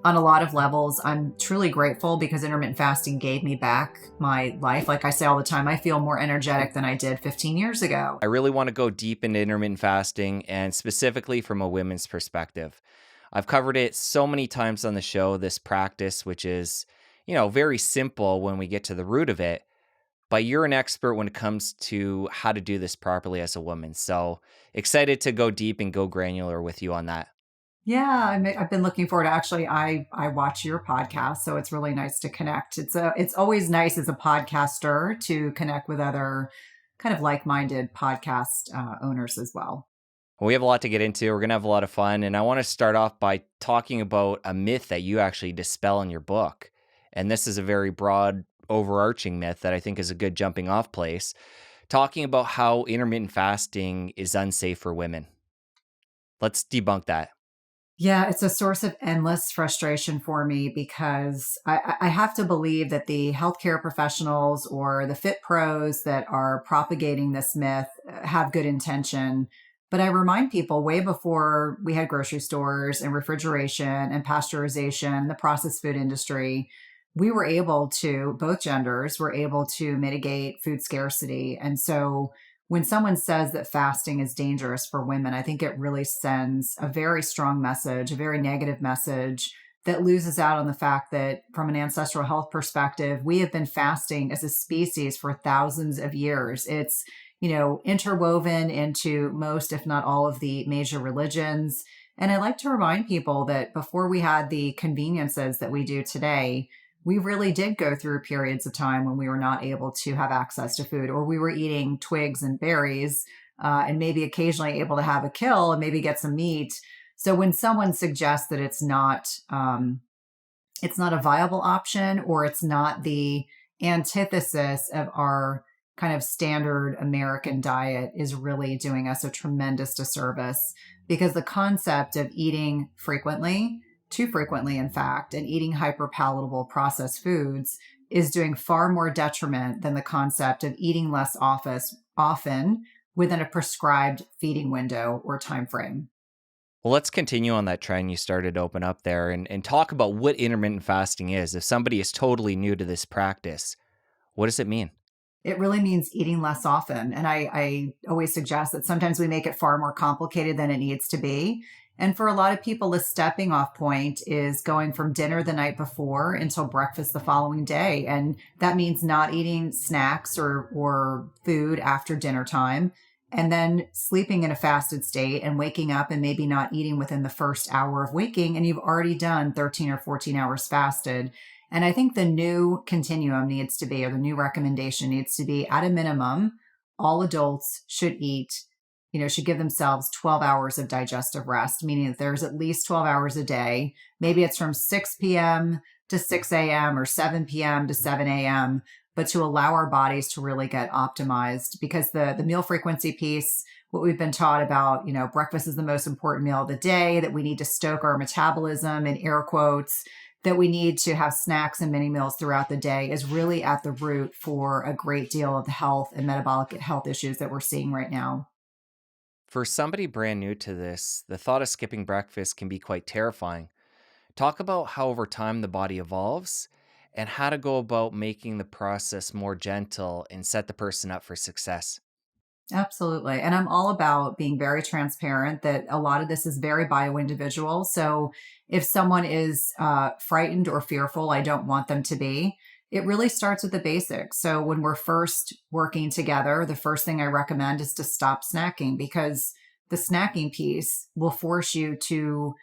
On a lot of levels, I'm truly grateful because intermittent fasting gave me back my life. Like I say all the time, I feel more energetic than I did 15 years ago. I really want to go deep into intermittent fasting and specifically from a women's perspective. I've covered it so many times on the show, this practice, which is, very simple when we get to the root of it. But you're an expert when it comes to how to do this properly as a woman. So excited to go deep and go granular with you on that. Yeah, I've been looking forward to actually, I watch your podcast, so it's really nice to connect. It's always nice as a podcaster to connect with other kind of like-minded podcast owners as well. Well, we have a lot to get into. We're going to have a lot of fun. And I want to start off by talking about a myth that you actually dispel in your book. And this is a very broad, overarching myth that I think is a good jumping off place, talking about how intermittent fasting is unsafe for women. Let's debunk that. Yeah, it's a source of endless frustration for me because I have to believe that the healthcare professionals or the fit pros that are propagating this myth have good intention. But I remind people way before we had grocery stores and refrigeration and pasteurization, the processed food industry, we were able to, both genders were able to mitigate food scarcity. And so when someone says that fasting is dangerous for women, I think it really sends a very strong message, a very negative message that loses out on the fact that from an ancestral health perspective, we have been fasting as a species for thousands of years. It's, interwoven into most, if not all of the major religions. And I like to remind people that before we had the conveniences that we do today, we really did go through periods of time when we were not able to have access to food, or we were eating twigs and berries, and maybe occasionally able to have a kill and maybe get some meat. So when someone suggests that it's not a viable option, or it's not the antithesis of our kind of standard American diet, is really doing us a tremendous disservice, because the concept of eating frequently, too frequently, in fact, and eating hyperpalatable processed foods is doing far more detriment than the concept of eating less often within a prescribed feeding window or time frame. Well, let's continue on that trend you started to open up there and talk about what intermittent fasting is. If somebody is totally new to this practice, what does it mean? It really means eating less often. And I always suggest that sometimes we make it far more complicated than it needs to be. And for a lot of people, the stepping off point is going from dinner the night before until breakfast the following day. And that means not eating snacks or food after dinner time, and then sleeping in a fasted state and waking up and maybe not eating within the first hour of waking. And you've already done 13 or 14 hours fasted. And I think the new continuum needs to be, or the new recommendation needs to be, at a minimum, all adults should should give themselves 12 hours of digestive rest, meaning that there's at least 12 hours a day. Maybe it's from 6 p.m. to 6 a.m. or 7 p.m. to 7 a.m., but to allow our bodies to really get optimized, because the meal frequency piece, what we've been taught about, breakfast is the most important meal of the day, that we need to stoke our metabolism, in air quotes, that we need to have snacks and mini meals throughout the day, is really at the root for a great deal of the health and metabolic health issues that we're seeing right now. For somebody brand new to this, the thought of skipping breakfast can be quite terrifying. Talk about how over time the body evolves and how to go about making the process more gentle and set the person up for success. Absolutely. And I'm all about being very transparent that a lot of this is very bio-individual. So if someone is frightened or fearful, I don't want them to be. It really starts with the basics. So when we're first working together, the first thing I recommend is to stop snacking, because the snacking piece will force you to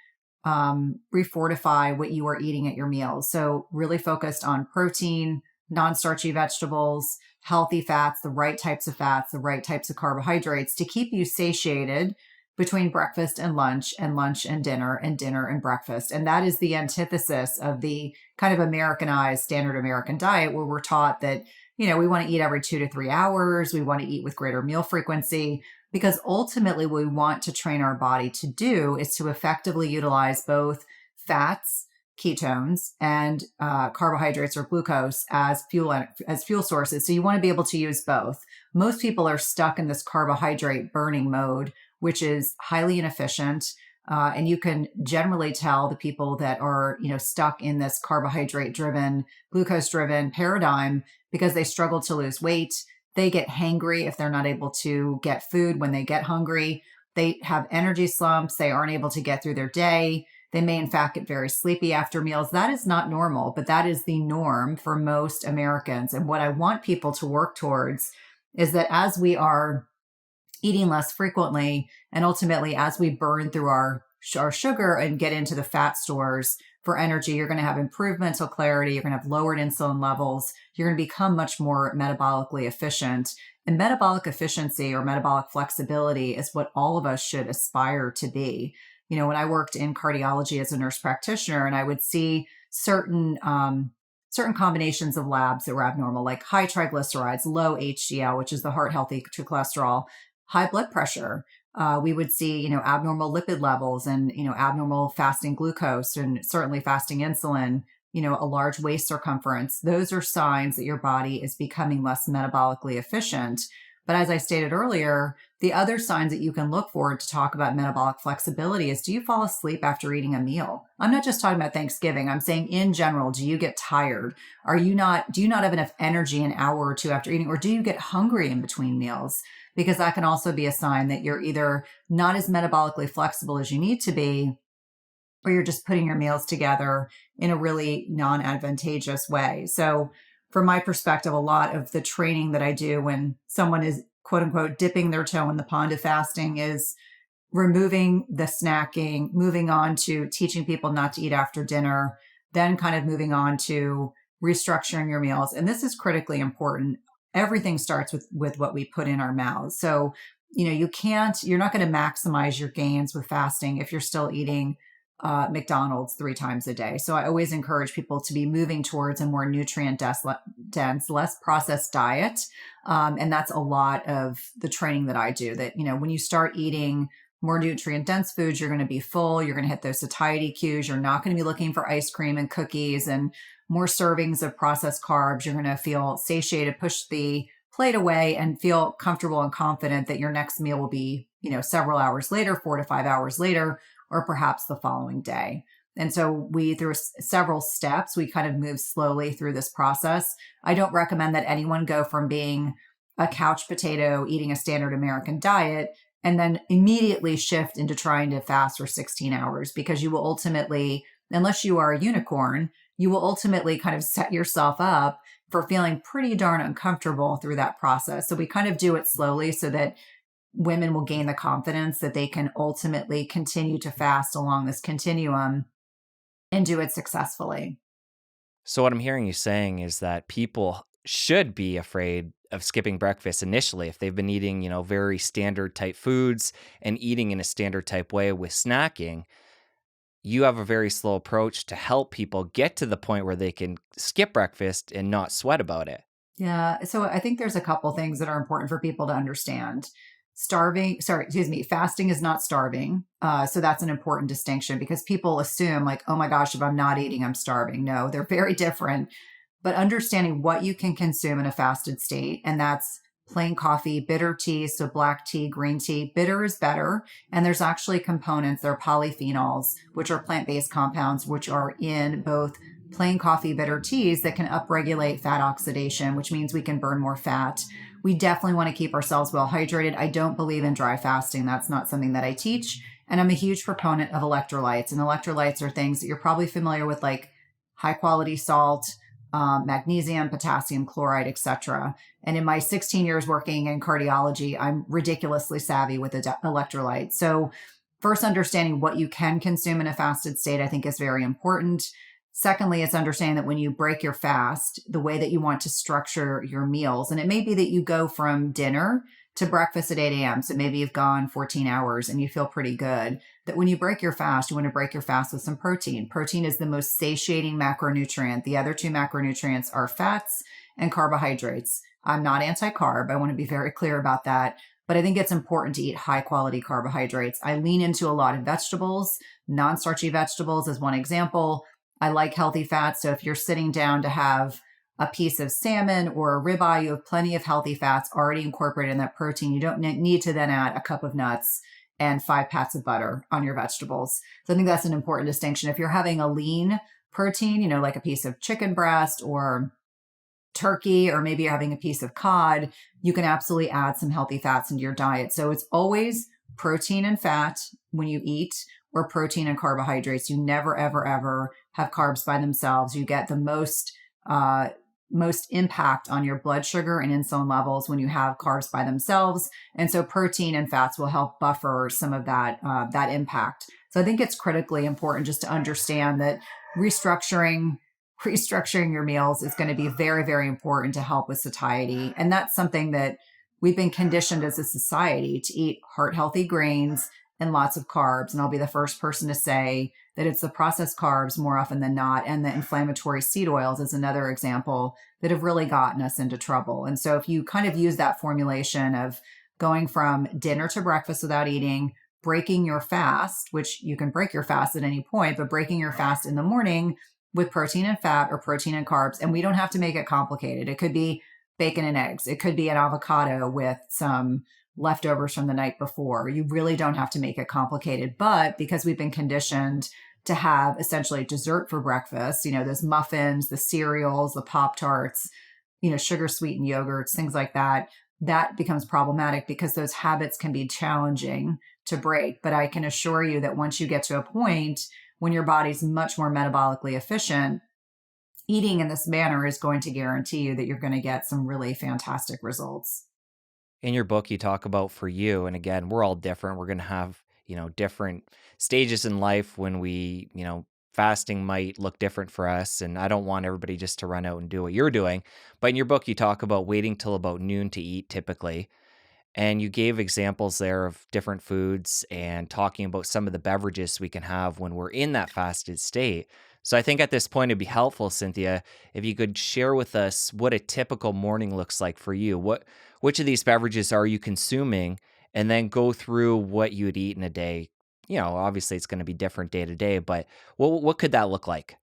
refortify what you are eating at your meals. So really focused on protein, non-starchy vegetables, healthy fats, the right types of fats, the right types of carbohydrates to keep you satiated between breakfast and lunch and dinner and breakfast. And that is the antithesis of the kind of Americanized standard American diet, where we're taught that, we want to eat every 2 to 3 hours. We want to eat with greater meal frequency, because ultimately what we want to train our body to do is to effectively utilize both fats, ketones, and carbohydrates or glucose as fuel sources. So you want to be able to use both. Most people are stuck in this carbohydrate burning mode, which is highly inefficient. And you can generally tell the people that are, stuck in this carbohydrate driven, glucose driven paradigm because they struggle to lose weight. They get hangry if they're not able to get food when they get hungry. They have energy slumps. They aren't able to get through their day. They may, in fact, get very sleepy after meals. That is not normal, but that is the norm for most Americans. And what I want people to work towards is that as we are eating less frequently, and ultimately as we burn through our sugar and get into the fat stores for energy, you're going to have improved mental clarity. You're going to have lowered insulin levels. You're going to become much more metabolically efficient. And metabolic efficiency or metabolic flexibility is what all of us should aspire to be. When I worked in cardiology as a nurse practitioner, and I would see certain combinations of labs that were abnormal, like high triglycerides, low HDL, which is the heart healthy to cholesterol, high blood pressure. We would see, abnormal lipid levels and, abnormal fasting glucose and certainly fasting insulin, a large waist circumference. Those are signs that your body is becoming less metabolically efficient. But as I stated earlier, the other signs that you can look for to talk about metabolic flexibility is, do you fall asleep after eating a meal? I'm not just talking about Thanksgiving. I'm saying in general, do you get tired? Do you not have enough energy an hour or two after eating, or do you get hungry in between meals? Because that can also be a sign that you're either not as metabolically flexible as you need to be, or you're just putting your meals together in a really non-advantageous way. So from my perspective, a lot of the training that I do when someone is quote unquote dipping their toe in the pond of fasting is removing the snacking, moving on to teaching people not to eat after dinner, then kind of moving on to restructuring your meals. And this is critically important. Everything starts with what we put in our mouths. So, you're not going to maximize your gains with fasting if you're still eating McDonald's 3 times a day. So I always encourage people to be moving towards a more nutrient dense, less processed diet. And that's a lot of the training that I do, that, when you start eating more nutrient dense foods, you're going to be full. You're going to hit those satiety cues. You're not going to be looking for ice cream and cookies and more servings of processed carbs. You're going to feel satiated, push the plate away, and feel comfortable and confident that your next meal will be, several hours later, 4 to 5 hours later, or perhaps the following day. And so through several steps, we kind of move slowly through this process. I don't recommend that anyone go from being a couch potato, eating a standard American diet, and then immediately shift into trying to fast for 16 hours, because you will ultimately, unless you are a unicorn, you will ultimately kind of set yourself up for feeling pretty darn uncomfortable through that process. So we kind of do it slowly so that women will gain the confidence that they can ultimately continue to fast along this continuum and do it successfully. So what I'm hearing you saying is that people should be afraid of skipping breakfast initially if they've been eating, very standard type foods and eating in a standard type way with snacking. You have a very slow approach to help people get to the point where they can skip breakfast and not sweat about it. Yeah. So I think there's a couple things that are important for people to understand. Fasting is not starving. So that's an important distinction, because people assume like, oh my gosh, if I'm not eating, I'm starving. No, they're very different. But understanding what you can consume in a fasted state, and that's plain coffee, bitter tea, so black tea, green tea. Bitter is better. And there's actually components, there are polyphenols, which are plant-based compounds, which are in both plain coffee, bitter teas that can upregulate fat oxidation, which means we can burn more fat. We definitely want to keep ourselves well hydrated. I don't believe in dry fasting. That's not something that I teach. And I'm a huge proponent of electrolytes. And electrolytes are things that you're probably familiar with, like high quality salt, magnesium, potassium chloride, etc. And in my 16 years working in cardiology, I'm ridiculously savvy with electrolytes. So first, understanding what you can consume in a fasted state, I think, is very important. Secondly, it's understanding that when you break your fast, the way that you want to structure your meals, and it may be that you go from dinner to breakfast at 8 a.m. So maybe you've gone 14 hours and you feel pretty good, that when you break your fast, you want to break your fast with some protein. Protein is the most satiating macronutrient. The other 2 macronutrients are fats and carbohydrates. I'm not anti-carb. I want to be very clear about that. But I think it's important to eat high quality carbohydrates. I lean into a lot of vegetables, non-starchy vegetables as one example. I like healthy fats. So if you're sitting down to have a piece of salmon or a ribeye, you have plenty of healthy fats already incorporated in that protein. You don't need to then add a cup of nuts and 5 pats of butter on your vegetables. So I think that's an important distinction. If you're having a lean protein, like a piece of chicken breast or turkey, or maybe you're having a piece of cod, you can absolutely add some healthy fats into your diet. So it's always protein and fat when you eat, or protein and carbohydrates. You never, ever, ever have carbs by themselves. You get the most impact on your blood sugar and insulin levels when you have carbs by themselves. And so protein and fats will help buffer some of that impact. So I think it's critically important just to understand that restructuring your meals is going to be very, very important to help with satiety. And that's something that we've been conditioned as a society to eat heart healthy grains and lots of carbs. And I'll be the first person to say that it's the processed carbs more often than not. And the inflammatory seed oils is another example that have really gotten us into trouble. And so if you kind of use that formulation of going from dinner to breakfast without eating, breaking your fast, which you can break your fast at any point, but breaking your fast in the morning with protein and fat, or protein and carbs. And we don't have to make it complicated. It could be bacon and eggs. It could be an avocado with some leftovers from the night before. You really don't have to make it complicated. But because we've been conditioned to have essentially dessert for breakfast, those muffins, the cereals, the Pop-Tarts, sugar sweetened yogurts, things like that, that becomes problematic because those habits can be challenging to break. But I can assure you that once you get to a point when your body's much more metabolically efficient, eating in this manner is going to guarantee you that you're going to get some really fantastic results. In your book, you talk about for you, and again, we're all different. We're going to have, different stages in life when fasting might look different for us. And I don't want everybody just to run out and do what you're doing. But in your book, you talk about waiting till about noon to eat typically. And you gave examples there of different foods and talking about some of the beverages we can have when we're in that fasted state. So I think at this point, it'd be helpful, Cynthia, if you could share with us what a typical morning looks like for you. Which of these beverages are you consuming? And then go through what you'd eat in a day. Obviously it's going to be different day to day, but what could that look like?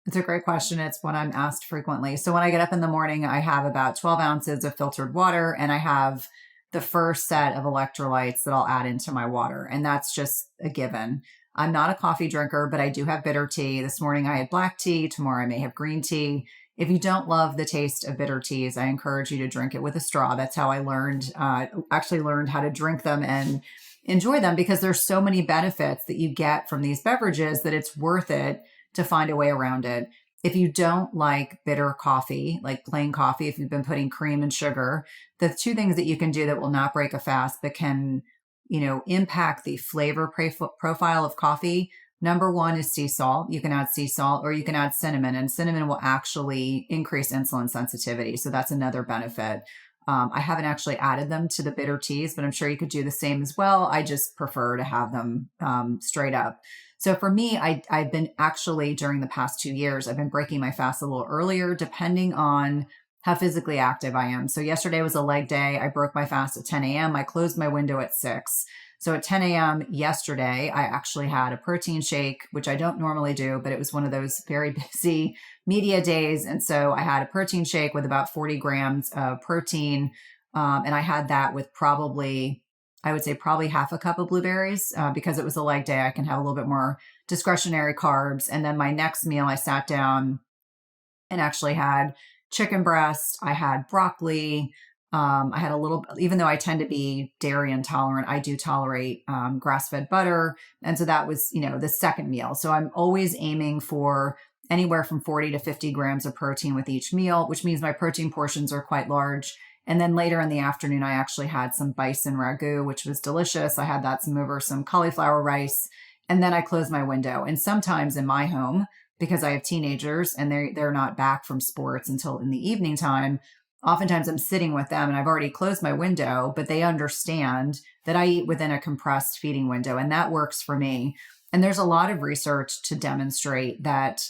It's a great question. It's one I'm asked frequently. So when I get up in the morning, I have about 12 ounces of filtered water, and I have the first set of electrolytes that I'll add into my water. And that's just a given. I'm not a coffee drinker, but I do have bitter tea. This morning I had black tea. Tomorrow I may have green tea. If you don't love the taste of bitter teas, I encourage you to drink it with a straw. That's how I learned how to drink them and enjoy them, because there's so many benefits that you get from these beverages that it's worth it to find a way around it. If you don't like bitter coffee, like plain coffee, if you've been putting cream and sugar, the two things that you can do that will not break a fast but can, impact the flavor profile of coffee. Number one is sea salt. You can add sea salt, or you can add cinnamon, and cinnamon will actually increase insulin sensitivity. So that's another benefit. I haven't actually added them to the bitter teas, but I'm sure you could do the same as well. I just prefer to have them straight up. So for me, I've been actually, during the past 2 years, I've been breaking my fast a little earlier, depending on how physically active I am. So yesterday was a leg day. I broke my fast at 10 a.m. I closed my window at 6. So at 10 a.m. yesterday, I actually had a protein shake, which I don't normally do, but it was one of those very busy media days. And so I had a protein shake with about 40 grams of protein. And I had that with probably half a cup of blueberries, because it was a leg day. I can have a little bit more discretionary carbs. And then my next meal, I sat down and actually had chicken breast. I had broccoli. I had a little, even though I tend to be dairy intolerant, I do tolerate grass-fed butter. And so that was, the second meal. So I'm always aiming for anywhere from 40 to 50 grams of protein with each meal, which means my protein portions are quite large. And then later in the afternoon, I actually had some bison ragu, which was delicious. I had that over some cauliflower rice. And then I closed my window. And sometimes in my home, because I have teenagers and they're not back from sports until in the evening time, oftentimes I'm sitting with them and I've already closed my window, but they understand that I eat within a compressed feeding window, and that works for me. And there's a lot of research to demonstrate that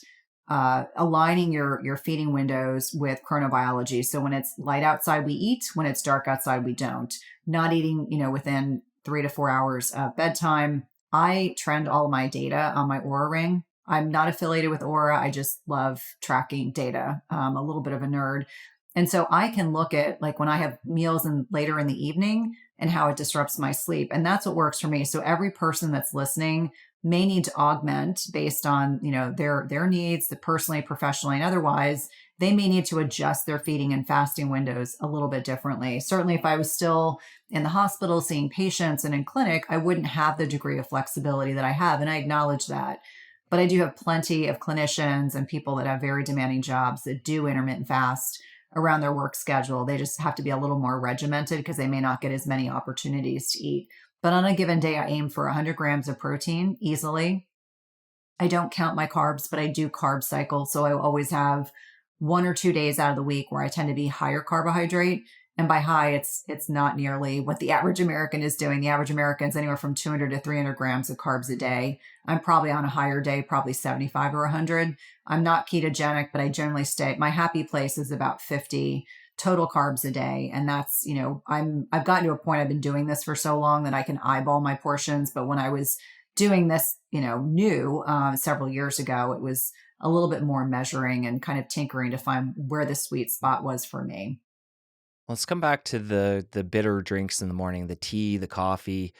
aligning your feeding windows with chronobiology. So when it's light outside, we eat. When it's dark outside, we don't. Not eating, within 3 to 4 hours of bedtime. I trend all of my data on my Oura ring. I'm not affiliated with Oura. I just love tracking data. A little bit of a nerd. And so I can look at, like, when I have meals later in the evening, and how it disrupts my sleep. And that's what works for me. So every person that's listening may need to augment based on, their needs, the personally, professionally, and otherwise. They may need to adjust their feeding and fasting windows a little bit differently. Certainly, if I was still in the hospital seeing patients and in clinic, I wouldn't have the degree of flexibility that I have. And I acknowledge that. But I do have plenty of clinicians and people that have very demanding jobs that do intermittent fast around their work schedule. They just have to be a little more regimented because they may not get as many opportunities to eat. But on a given day, I aim for 100 grams of protein easily. I don't count my carbs, but I do carb cycle. So I always have 1 or 2 days out of the week where I tend to be higher carbohydrate. And by high, it's not nearly what the average American is doing. The average American is anywhere from 200 to 300 grams of carbs a day. I'm probably on a higher day, probably 75 or 100. I'm not ketogenic, but I generally stay. My happy place is about 50 total carbs a day. And that's, I've gotten to a point, I've been doing this for so long that I can eyeball my portions. But when I was doing this, new several years ago, it was a little bit more measuring and kind of tinkering to find where the sweet spot was for me. Let's come back to the bitter drinks in the morning, the tea, the coffee.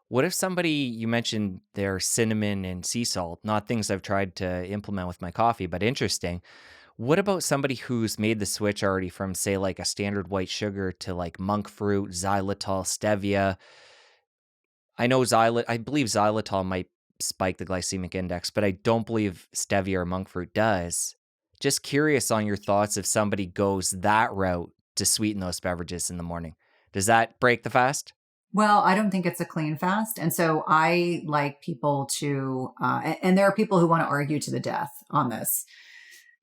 What if somebody, you mentioned their cinnamon and sea salt, not things I've tried to implement with my coffee, but interesting. What about somebody who's made the switch already from, say, like a standard white sugar to like monk fruit, xylitol, stevia? I believe xylitol might spike the glycemic index, but I don't believe stevia or monk fruit does. Just curious on your thoughts if somebody goes that route to sweeten those beverages in the morning. Does that break the fast? Well, I don't think it's a clean fast. And so I like people to, and there are people who want to argue to the death on this.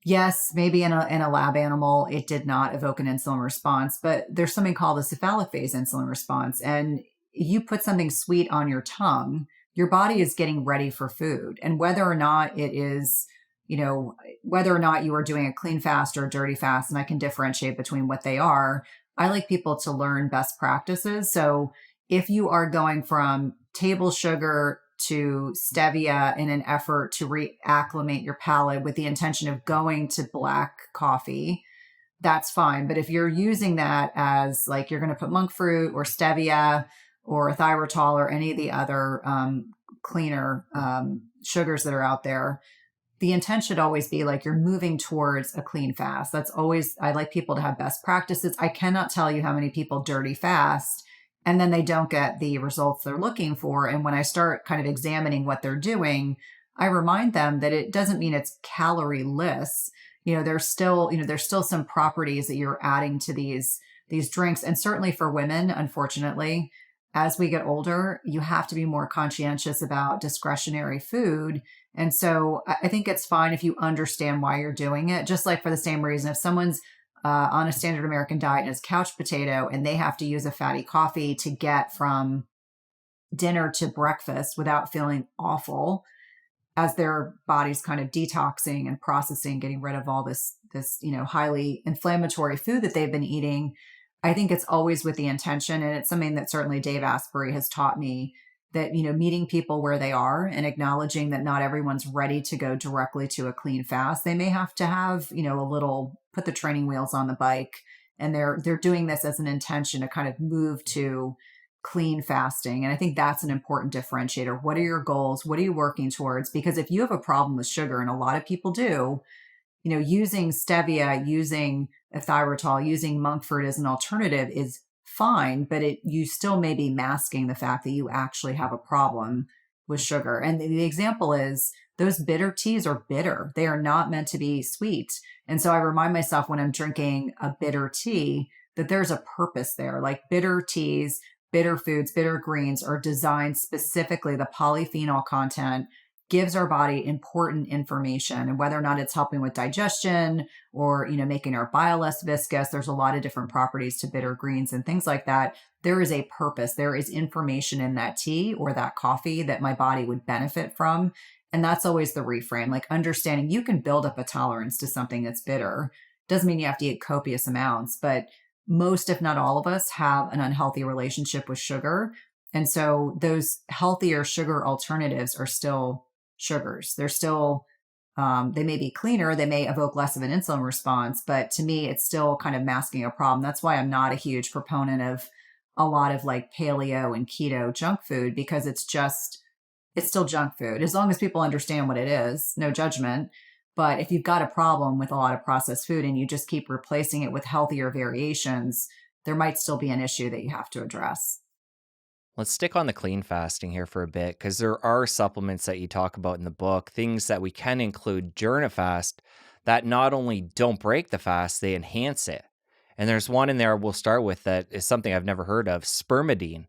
Yes, maybe in a lab animal, it did not evoke an insulin response, but there's something called the cephalic phase insulin response. And you put something sweet on your tongue, your body is getting ready for food. And whether or not it is, whether or not you are doing a clean fast or a dirty fast, and I can differentiate between what they are, I like people to learn best practices. So if you are going from table sugar to stevia in an effort to reacclimate your palate with the intention of going to black coffee, that's fine. But if you're using that as like you're going to put monk fruit or stevia or thyrotol or any of the other cleaner sugars that are out there, the intent should always be like you're moving towards a clean fast. That's always, I like people to have best practices. I cannot tell you how many people dirty fast and then they don't get the results they're looking for. And when I start kind of examining what they're doing, I remind them that it doesn't mean it's calorie-less. There's still some properties that you're adding to these drinks. And certainly for women, unfortunately, as we get older, you have to be more conscientious about discretionary food. And so I think it's fine if you understand why you're doing it. Just like for the same reason, if someone's on a standard American diet and is couch potato and they have to use a fatty coffee to get from dinner to breakfast without feeling awful as their body's kind of detoxing and processing, getting rid of all this highly inflammatory food that they've been eating, I think it's always with the intention. And it's something that certainly Dave Asprey has taught me, that, meeting people where they are and acknowledging that not everyone's ready to go directly to a clean fast. They may have to have, put the training wheels on the bike, and they're doing this as an intention to kind of move to clean fasting. And I think that's an important differentiator. What are your goals? What are you working towards? Because if you have a problem with sugar, and a lot of people do, using stevia, using thyrotol, using monk fruit as an alternative is fine, but you still may be masking the fact that you actually have a problem with sugar. And the example is those bitter teas are bitter. They are not meant to be sweet. And so I remind myself when I'm drinking a bitter tea that there's a purpose there. Like bitter teas, bitter foods, bitter greens are designed specifically, the polyphenol content gives our body important information, and whether or not it's helping with digestion or, making our bile less viscous, there's a lot of different properties to bitter greens and things like that. There is a purpose. There is information in that tea or that coffee that my body would benefit from. And that's always the reframe, like understanding you can build up a tolerance to something that's bitter. Doesn't mean you have to eat copious amounts, but most, if not all of us, have an unhealthy relationship with sugar. And so those healthier sugar alternatives are still sugars. They're still, they may be cleaner, they may evoke less of an insulin response, but to me, it's still kind of masking a problem. That's why I'm not a huge proponent of a lot of like paleo and keto junk food, because it's still junk food, as long as people understand what it is, no judgment. But if you've got a problem with a lot of processed food and you just keep replacing it with healthier variations, there might still be an issue that you have to address. Let's stick on the clean fasting here for a bit, because there are supplements that you talk about in the book, things that we can include during a fast that not only don't break the fast, they enhance it. And there's one in there we'll start with that is something I've never heard of, spermidine.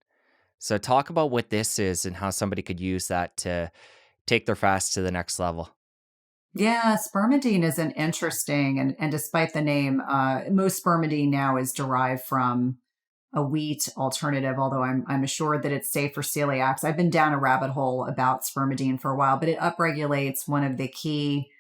So talk about what this is and how somebody could use that to take their fast to the next level. Yeah, spermidine is an interesting, and despite the name, most spermidine now is derived from a wheat alternative, although I'm assured that it's safe for celiacs. I've been down a rabbit hole about spermidine for a while, but it upregulates one of the key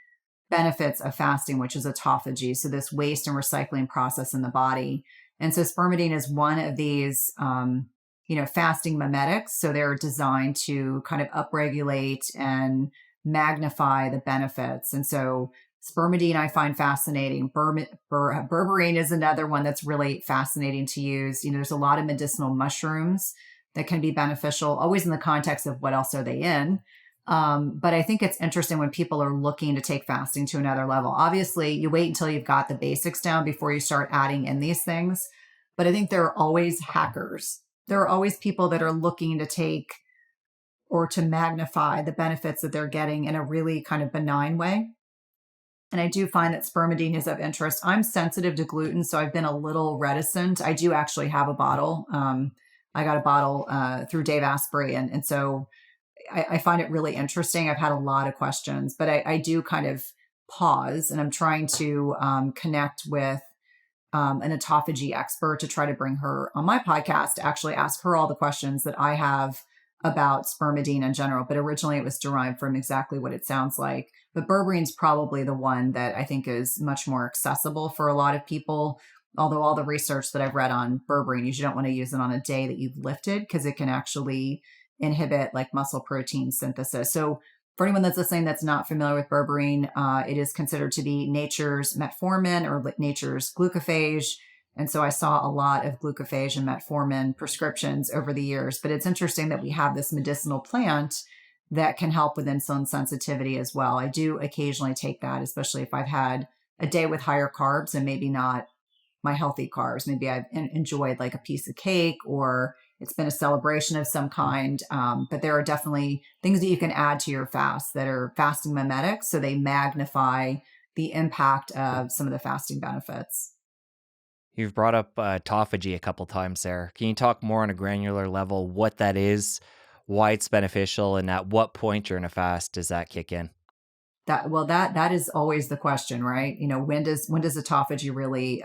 benefits of fasting, which is autophagy. So this waste and recycling process in the body. And so spermidine is one of these, fasting mimetics. So they're designed to kind of upregulate and magnify the benefits. And so spermidine I find fascinating. Berberine is another one that's really fascinating to use. There's a lot of medicinal mushrooms that can be beneficial, always in the context of what else are they in. But I think it's interesting when people are looking to take fasting to another level. Obviously, you wait until you've got the basics down before you start adding in these things. But I think there are always hackers. There are always people that are looking to take or to magnify the benefits that they're getting in a really kind of benign way. And I do find that spermidine is of interest. I'm sensitive to gluten, so I've been a little reticent. I do actually have a bottle. I got a bottle through Dave Asprey. And so I find it really interesting. I've had a lot of questions, but I do kind of pause, and I'm trying to connect with an autophagy expert to try to bring her on my podcast to actually ask her all the questions that I have about spermidine in general. But originally it was derived from exactly what it sounds like. But berberine's probably the one that I think is much more accessible for a lot of people. Although all the research that I've read on berberine, you don't want to use it on a day that you've lifted, because it can actually inhibit like muscle protein synthesis. So for anyone that's listening that's not familiar with berberine, it is considered to be nature's metformin or nature's glucophage. And so I saw a lot of glucophage and metformin prescriptions over the years. But it's interesting that we have this medicinal plant that can help with insulin sensitivity as well. I do occasionally take that, especially if I've had a day with higher carbs and maybe not my healthy carbs. Maybe I've enjoyed like a piece of cake, or it's been a celebration of some kind. But there are definitely things that you can add to your fast that are fasting mimetics. So they magnify the impact of some of the fasting benefits. You've brought up autophagy a couple times there. Can you talk more on a granular level what that is, why it's beneficial, and at what point during a fast does that kick in? That is always the question, right? When does autophagy really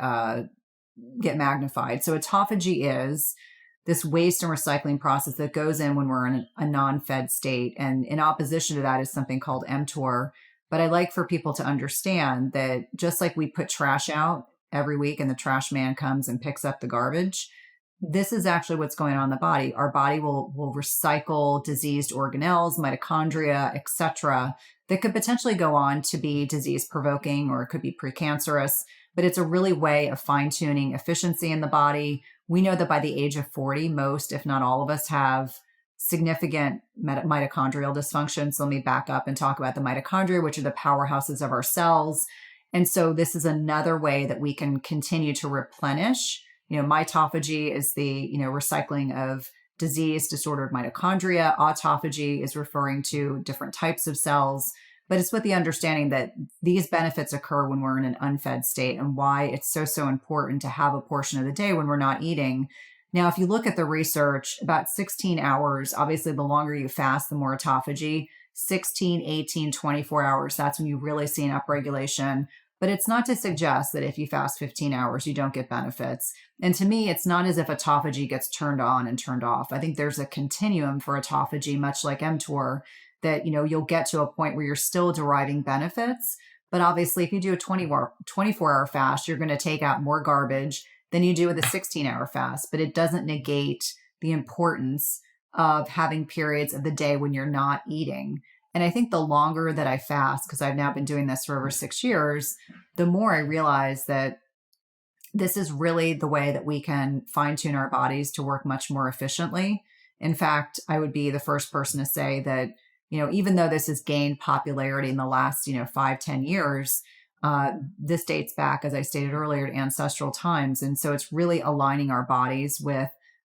get magnified? So autophagy is this waste and recycling process that goes in when we're in a non-fed state. And in opposition to that is something called mTOR. But I like for people to understand that just like we put trash out every week and the trash man comes and picks up the garbage, this is actually what's going on in the body. Our body will recycle diseased organelles, mitochondria, etc., that could potentially go on to be disease provoking, or it could be precancerous. But it's a really way of fine tuning efficiency in the body. We know that by the age of 40, most, if not all of us, have significant mitochondrial dysfunction. So let me back up and talk about the mitochondria, which are the powerhouses of our cells. And so this is another way that we can continue to replenish. Mitophagy is the, recycling of disease, disordered mitochondria. Autophagy is referring to different types of cells. But it's with the understanding that these benefits occur when we're in an unfed state, and why it's so important to have a portion of the day when we're not eating. Now, if you look at the research, about 16 hours, obviously the longer you fast, the more autophagy, 16, 18, 24 hours, that's when you really see an upregulation. But it's not to suggest that if you fast 15 hours, you don't get benefits. And to me, it's not as if autophagy gets turned on and turned off. I think there's a continuum for autophagy, much like mTOR, that, you'll get to a point where you're still deriving benefits. But obviously, if you do a 24-hour fast, you're going to take out more garbage than you do with a 16-hour fast. But it doesn't negate the importance of having periods of the day when you're not eating. And I think the longer that I fast, because I've now been doing this for over 6 years, the more I realize that this is really the way that we can fine tune our bodies to work much more efficiently. In fact, I would be the first person to say that, even though this has gained popularity in the last, 5-10 years, this dates back, as I stated earlier, to ancestral times. And so it's really aligning our bodies with,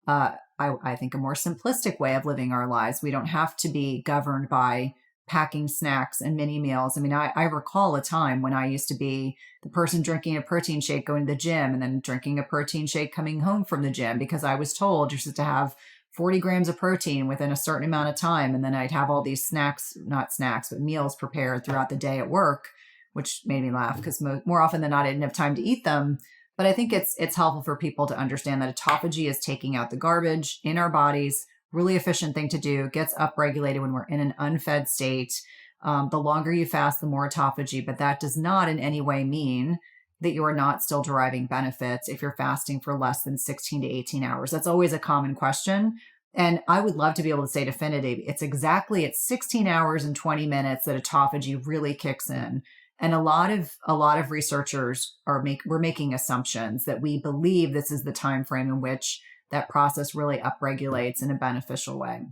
I think, a more simplistic way of living our lives. We don't have to be governed by packing snacks and mini meals. I mean, I recall a time when I used to be the person drinking a protein shake going to the gym and then drinking a protein shake coming home from the gym because I was told you're supposed to have 40 grams of protein within a certain amount of time. And then I'd have all these snacks, not snacks, but meals prepared throughout the day at work, which made me laugh because more often than not, I didn't have time to eat them. But I think it's helpful for people to understand that autophagy is taking out the garbage in our bodies. Really efficient thing to do, gets upregulated when we're in an unfed state. The longer you fast, the more autophagy, but that does not in any way mean that you are not still deriving benefits if you're fasting for less than 16 to 18 hours. That's always a common question. And I would love to be able to say definitive. It's exactly at 16 hours and 20 minutes that autophagy really kicks in. And a lot of researchers we're making assumptions that we believe this is the time frame in which that process really upregulates in a beneficial way.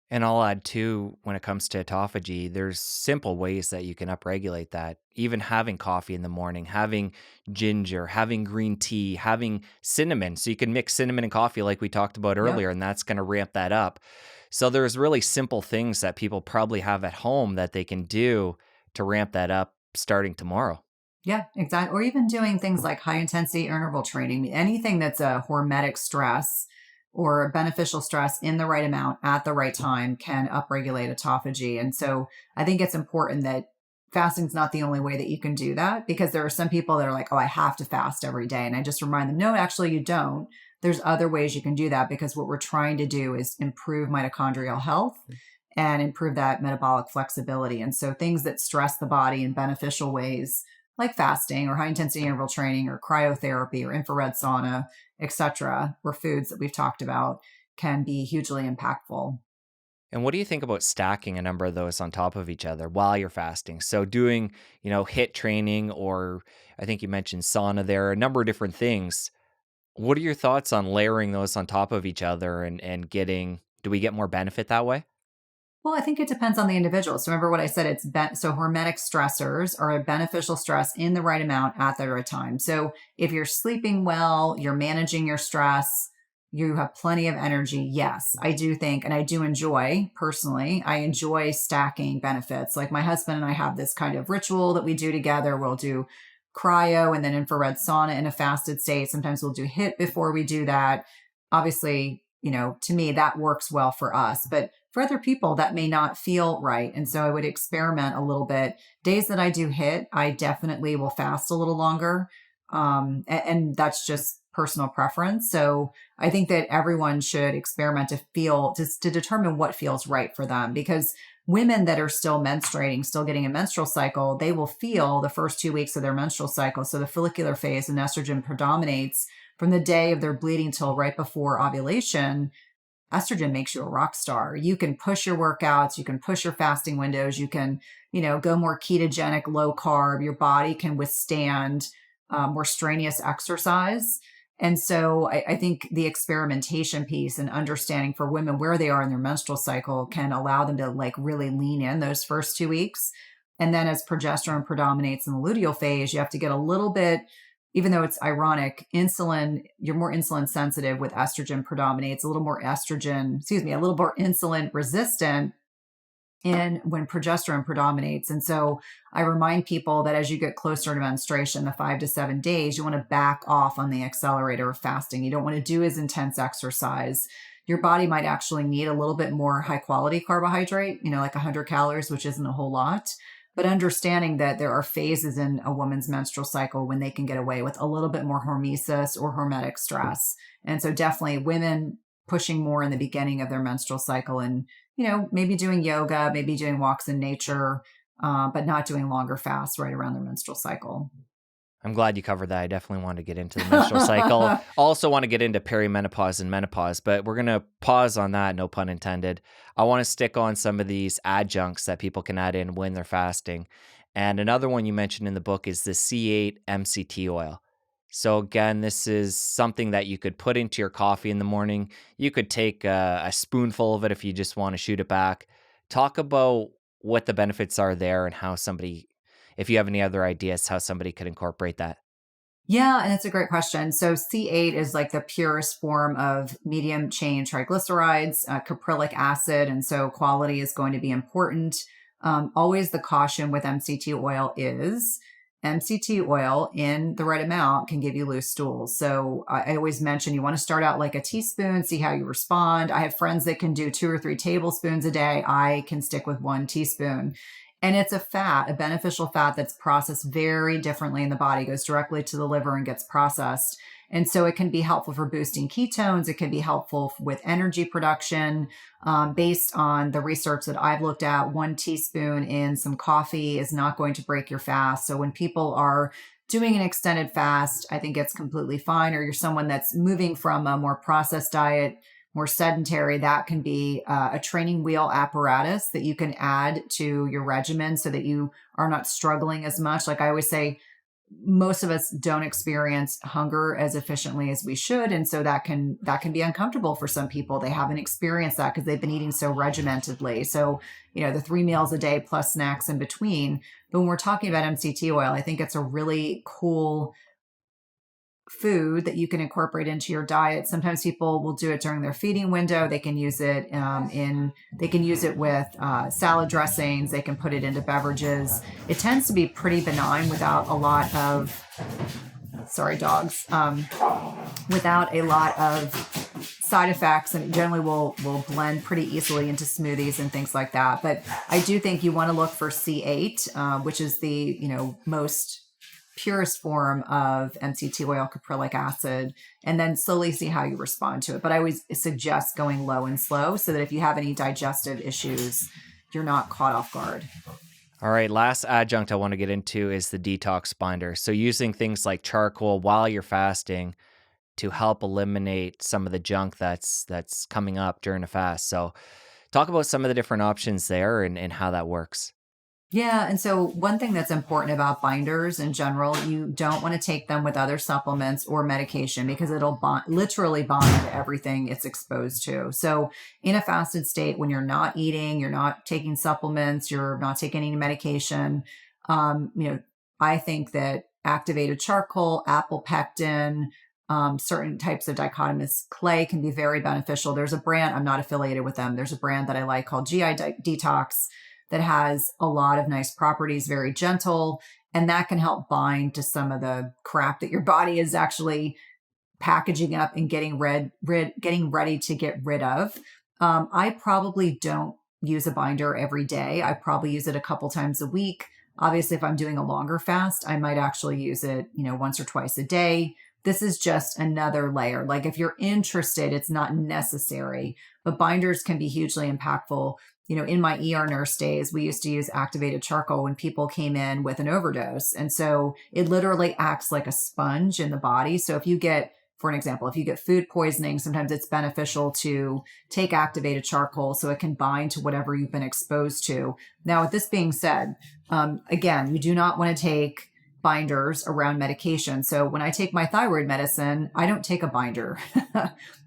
And I'll add too, when it comes to autophagy, there's simple ways that you can upregulate that. Even having coffee in the morning, having ginger, having green tea, having cinnamon. So you can mix cinnamon and coffee like we talked about Yep. earlier, and that's going to ramp that up. So there's really simple things that people probably have at home that they can do to ramp that up starting tomorrow. Yeah, exactly. Or even doing things like high intensity interval training, anything that's a hormetic stress or a beneficial stress in the right amount at the right time can upregulate autophagy. And so I think it's important that fasting's not the only way that you can do that, because there are some people that are like, oh, I have to fast every day. And I just remind them, no, actually you don't. There's other ways you can do that, because what we're trying to do is improve mitochondrial health and improve that metabolic flexibility. And so things that stress the body in beneficial ways, like fasting or high intensity interval training or cryotherapy or infrared sauna, etc., or foods that we've talked about, can be hugely impactful. And what do you think about stacking a number of those on top of each other while you're fasting? So doing, HIIT training, or I think you mentioned sauna there, a number of different things. What are your thoughts on layering those on top of each other and do we get more benefit that way? Well, I think it depends on the individual. So remember what I said, so hormetic stressors are a beneficial stress in the right amount at the right time. So if you're sleeping well, you're managing your stress, you have plenty of energy. Yes, I do think, and I do enjoy personally, I enjoy stacking benefits. Like my husband and I have this kind of ritual that we do together. We'll do cryo and then infrared sauna in a fasted state. Sometimes we'll do HIIT before we do that. Obviously, to me, that works well for us. But for other people, that may not feel right. And so I would experiment a little bit. Days that I do HIIT, I definitely will fast a little longer. And that's just personal preference. So I think that everyone should experiment to determine what feels right for them, because women that are still menstruating, still getting a menstrual cycle, they will feel the first 2 weeks of their menstrual cycle. So the follicular phase and estrogen predominates from the day of their bleeding till right before ovulation. Estrogen makes you a rock star. You can push your workouts, you can push your fasting windows, you can, go more ketogenic, low carb. Your body can withstand more strenuous exercise. And so I think the experimentation piece and understanding for women where they are in their menstrual cycle can allow them to really lean in those first 2 weeks. And then as progesterone predominates in the luteal phase, you have to get a little bit, even though it's ironic, you're more insulin sensitive with estrogen predominates, a little more insulin resistant when progesterone predominates. And so I remind people that as you get closer to menstruation, the 5 to 7 days, you want to back off on the accelerator of fasting. You don't want to do as intense exercise. Your body might actually need a little bit more high quality carbohydrate, like 100 calories, which isn't a whole lot. But understanding that there are phases in a woman's menstrual cycle when they can get away with a little bit more hormesis or hormetic stress. And so definitely women pushing more in the beginning of their menstrual cycle and, maybe doing yoga, maybe doing walks in nature, but not doing longer fasts right around their menstrual cycle. I'm glad you covered that. I definitely want to get into the menstrual cycle. Also want to get into perimenopause and menopause, but we're going to pause on that, no pun intended. I want to stick on some of these adjuncts that people can add in when they're fasting. And another one you mentioned in the book is the C8 MCT oil. So again, this is something that you could put into your coffee in the morning. You could take a spoonful of it if you just want to shoot it back. Talk about what the benefits are there and how somebody, if you have any other ideas, how somebody could incorporate that. Yeah, and it's a great question. So C8 is like the purest form of medium chain triglycerides, caprylic acid, and so quality is going to be important. Always the caution with MCT oil is MCT oil in the right amount can give you loose stools. So I always mention you want to start out like a teaspoon, see how you respond. I have friends that can do 2 or 3 tablespoons a day. I can stick with 1 teaspoon. And it's a fat, a beneficial fat that's processed very differently in the body, goes directly to the liver and gets processed. And so it can be helpful for boosting ketones. It can be helpful with energy production. Based on the research that I've looked at, 1 teaspoon in some coffee is not going to break your fast. So when people are doing an extended fast, I think it's completely fine. Or you're someone that's moving from a more processed diet, more sedentary, that can be a training wheel apparatus that you can add to your regimen so that you are not struggling as much. Like I always say, most of us don't experience hunger as efficiently as we should, and so that can be uncomfortable for some people. They haven't experienced that because they've been eating so regimentedly. So the 3 meals a day plus snacks in between. But when we're talking about MCT oil, I think it's a really cool food that you can incorporate into your diet. Sometimes people will do it during their feeding window. They can use it they can use it with salad dressings. They can put it into beverages. It tends to be pretty benign without a lot of, sorry, dogs, without a lot of side effects, and it generally will blend pretty easily into smoothies and things like that. But I do think you want to look for C8, which is the most purest form of MCT oil, caprylic acid, and then slowly see how you respond to it. But I always suggest going low and slow so that if you have any digestive issues, you're not caught off guard. All right, last adjunct I want to get into is the detox binder. So using things like charcoal while you're fasting to help eliminate some of the junk that's coming up during a fast. So talk about some of the different options there and how that works. Yeah. And so one thing that's important about binders in general, you don't want to take them with other supplements or medication because it'll literally bond to everything it's exposed to. So in a fasted state, when you're not eating, you're not taking supplements, you're not taking any medication, I think that activated charcoal, apple pectin, certain types of dichotomous clay can be very beneficial. There's a brand, I'm not affiliated with them. There's a brand that I like called GI Detox that has a lot of nice properties, very gentle, and that can help bind to some of the crap that your body is actually packaging up and getting ready to get rid of. I probably don't use a binder every day. I probably use it a couple times a week. Obviously, if I'm doing a longer fast, I might actually use it, once or twice a day. This is just another layer. Like if you're interested, it's not necessary, but binders can be hugely impactful. In my ER nurse days, we used to use activated charcoal when people came in with an overdose. And so it literally acts like a sponge in the body. So if you get, for an example, if you get food poisoning, sometimes it's beneficial to take activated charcoal so it can bind to whatever you've been exposed to. Now, with this being said, again, you do not want to take binders around medication. So when I take my thyroid medicine, I don't take a binder.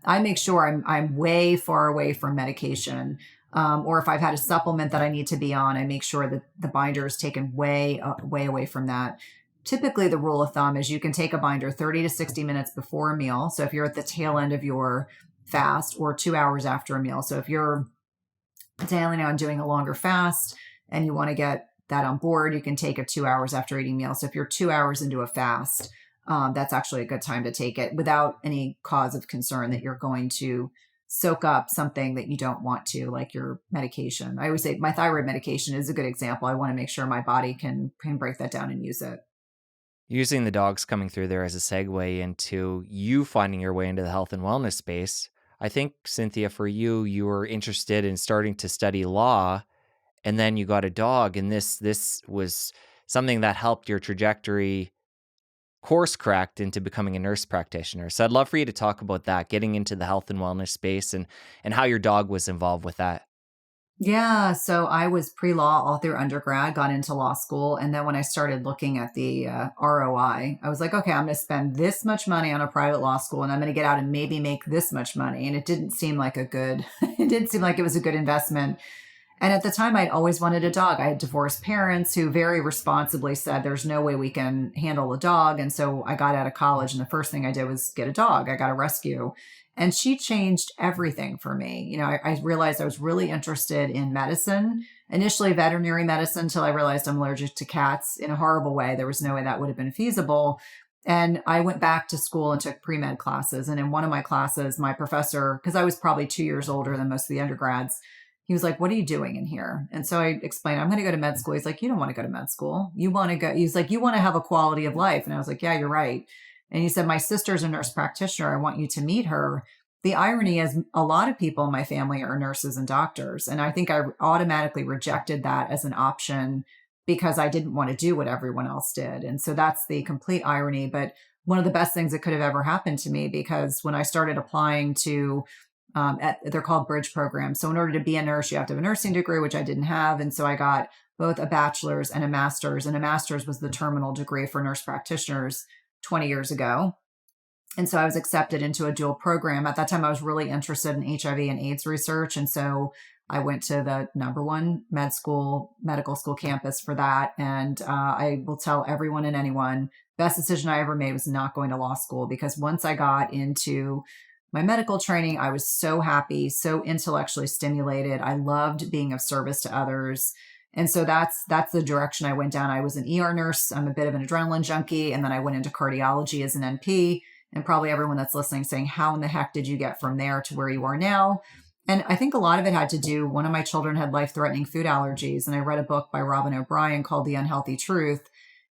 I make sure I'm way far away from medication. Or if I've had a supplement that I need to be on, I make sure that the binder is taken way away from that. Typically, the rule of thumb is you can take a binder 30 to 60 minutes before a meal. So if you're at the tail end of your fast, or 2 hours after a meal. So if you're planning on doing a longer fast and you want to get that on board, you can take it 2 hours after eating meal. So if you're 2 hours into a fast, that's actually a good time to take it without any cause of concern that you're going to soak up something that you don't want to, like your medication. I always say my thyroid medication is a good example. I want to make sure my body can break that down and use it. Using the dogs coming through there as a segue into you finding your way into the health and wellness space, I think, Cynthia, for you, you were interested in starting to study law, and then you got a dog, and this was something that helped your trajectory course correct into becoming a nurse practitioner. So I'd love for you to talk about that, getting into the health and wellness space and how your dog was involved with that. Yeah, so I was pre-law all through undergrad, got into law school, and then when I started looking at the ROI, I was like, okay, I'm going to spend this much money on a private law school, and I'm going to get out and maybe make this much money. And it didn't seem like a good, it didn't seem like it was a good investment. And at the time, I'd always wanted a dog. I had divorced parents who very responsibly said, there's no way we can handle a dog. And so I got out of college, and the first thing I did was get a dog. I got a rescue. And she changed everything for me. I realized I was really interested in medicine, initially veterinary medicine, until I realized I'm allergic to cats in a horrible way. There was no way that would have been feasible. And I went back to school and took pre-med classes. And in one of my classes, my professor, because I was probably 2 years older than most of the undergrads, he was like, what are you doing in here? And so I explained, I'm going to go to med school. He's like, you don't want to go to med school. You want to go. He's like, you want to have a quality of life. And I was like, yeah, you're right. And he said, my sister's a nurse practitioner. I want you to meet her. The irony is a lot of people in my family are nurses and doctors. And I think I automatically rejected that as an option because I didn't want to do what everyone else did. And so that's the complete irony. But one of the best things that could have ever happened to me, because when I started applying to they're called bridge programs. So in order to be a nurse, you have to have a nursing degree, which I didn't have. And so I got both a bachelor's and a master's. And a master's was the terminal degree for nurse practitioners 20 years ago. And so I was accepted into a dual program. At that time, I was really interested in HIV and AIDS research. And so I went to the number one medical school campus for that. And I will tell everyone and anyone, best decision I ever made was not going to law school, because once I got into my medical training, I was so happy, so intellectually stimulated. I loved being of service to others. And so that's the direction I went down. I was an ER nurse. I'm a bit of an adrenaline junkie. And then I went into cardiology as an NP. And probably everyone that's listening saying, how in the heck did you get from there to where you are now? And I think a lot of it had to do, one of my children had life-threatening food allergies. And I read a book by Robin O'Brien called The Unhealthy Truth.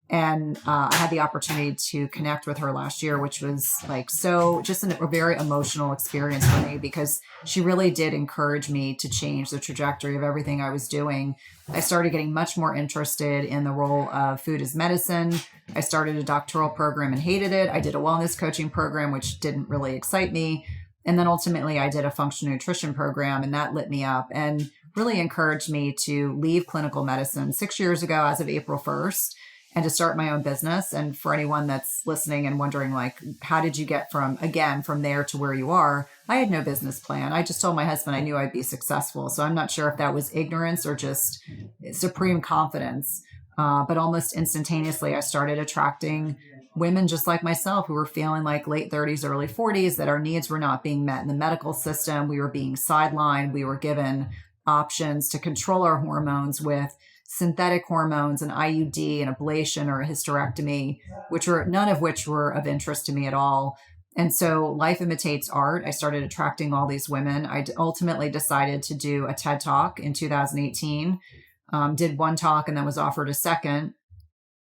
And I had the opportunity to connect with her last year, which was like so just a very emotional experience for me, because she really did encourage me to change the trajectory of everything I was doing. I started getting much more interested in the role of food as medicine. I started a doctoral program and hated it. I did a wellness coaching program, which didn't really excite me. And then ultimately I did a functional nutrition program, and that lit me up and really encouraged me to leave clinical medicine 6 years ago as of April 1st. And to start my own business. And for anyone that's listening and wondering, like, how did you get from there to where you are? I had no business plan. I just told my husband I knew I'd be successful. So I'm not sure if that was ignorance or just supreme confidence. But almost instantaneously, I started attracting women just like myself who were feeling like late 30s, early 40s, that our needs were not being met in the medical system. We were being sidelined. We were given options to control our hormones with synthetic hormones, an IUD, an ablation, or a hysterectomy, none of which were of interest to me at all. And so life imitates art. I started attracting all these women. I ultimately decided to do a TED Talk in 2018, did one talk and then was offered a second.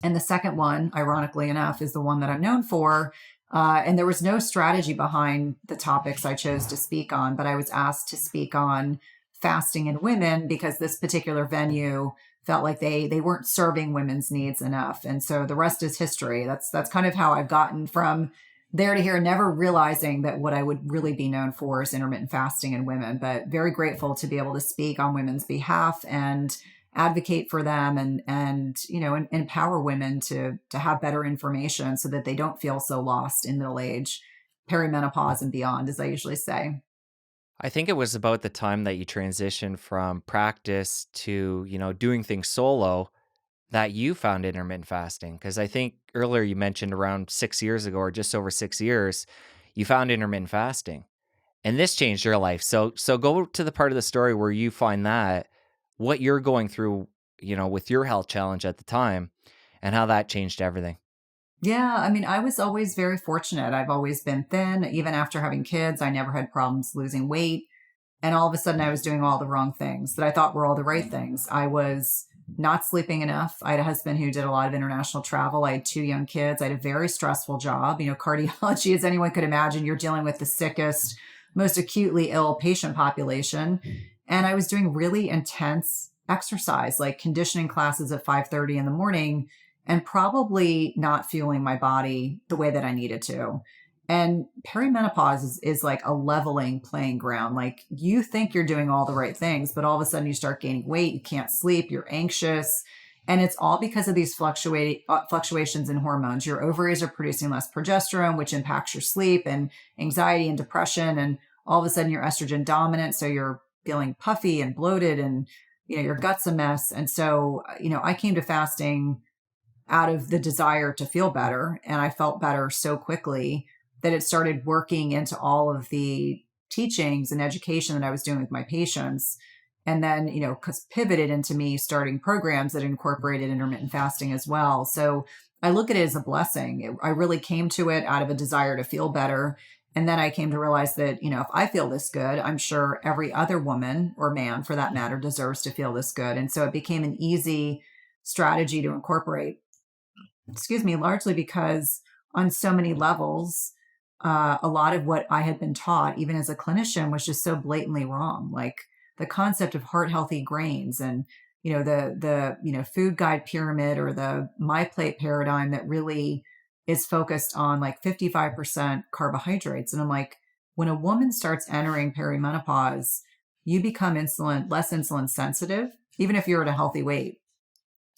And the second one, ironically enough, is the one that I'm known for. And there was no strategy behind the topics I chose to speak on, but I was asked to speak on fasting in women because this particular venue felt like they weren't serving women's needs enough. And so the rest is history. That's kind of how I've gotten from there to here, never realizing that what I would really be known for is intermittent fasting in women, but very grateful to be able to speak on women's behalf and advocate for them and empower women to have better information so that they don't feel so lost in middle age, perimenopause and beyond, as I usually say. I think it was about the time that you transitioned from practice to, doing things solo that you found intermittent fasting. Because I think earlier you mentioned around 6 years ago, or just over 6 years, you found intermittent fasting, and this changed your life. So go to the part of the story where you find that, what you're going through, with your health challenge at the time, and how that changed everything. Yeah, I mean, I was always very fortunate. I've always been thin. Even after having kids, I never had problems losing weight. And all of a sudden, I was doing all the wrong things that I thought were all the right things. I was not sleeping enough. I had a husband who did a lot of international travel. I had 2 young kids. I had a very stressful job. Cardiology, as anyone could imagine, you're dealing with the sickest, most acutely ill patient population. And I was doing really intense exercise, like conditioning classes at 5:30 in the morning, and probably not fueling my body the way that I needed to. And perimenopause is like a leveling playing ground. Like you think you're doing all the right things, but all of a sudden you start gaining weight, you can't sleep, you're anxious. And it's all because of these fluctuations in hormones. Your ovaries are producing less progesterone, which impacts your sleep and anxiety and depression. And all of a sudden you're estrogen dominant. So you're feeling puffy and bloated and, your gut's a mess. And so, I came to fasting out of the desire to feel better. And I felt better so quickly that it started working into all of the teachings and education that I was doing with my patients. And then, pivoted into me starting programs that incorporated intermittent fasting as well. So I look at it as a blessing. I really came to it out of a desire to feel better. And then I came to realize that, if I feel this good, I'm sure every other woman or man for that matter deserves to feel this good. And so it became an easy strategy to incorporate, largely because on so many levels, a lot of what I had been taught, even as a clinician, was just so blatantly wrong. Like the concept of heart healthy grains and, the food guide pyramid or the my plate paradigm that really is focused on like 55% carbohydrates. And I'm like, when a woman starts entering perimenopause, you become less insulin sensitive, even if you're at a healthy weight.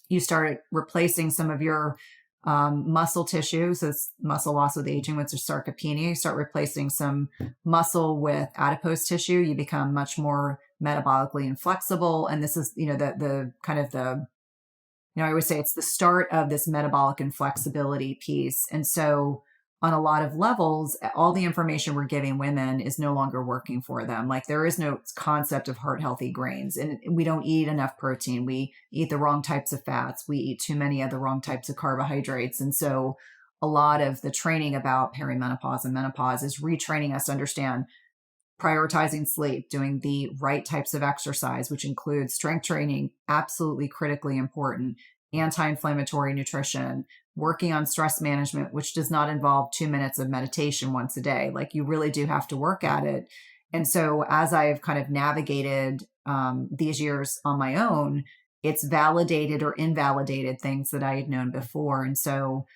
You start replacing some of your muscle tissue. So it's muscle loss with aging, which is sarcopenia. You start replacing some muscle with adipose tissue. You become much more metabolically inflexible. And this is, the kind of the, I always say it's the start of this metabolic inflexibility piece. And so on a lot of levels, all the information we're giving women is no longer working for them. Like there is no concept of heart healthy grains, and we don't eat enough protein. We eat the wrong types of fats. We eat too many of the wrong types of carbohydrates. And so a lot of the training about perimenopause and menopause is retraining us to understand prioritizing sleep, doing the right types of exercise, which includes strength training, absolutely critically important, anti-inflammatory nutrition, working on stress management, which does not involve 2 minutes of meditation once a day. Like you really do have to work at it. And so as I've kind of navigated these years on my own, it's validated or invalidated things that I had known before. And so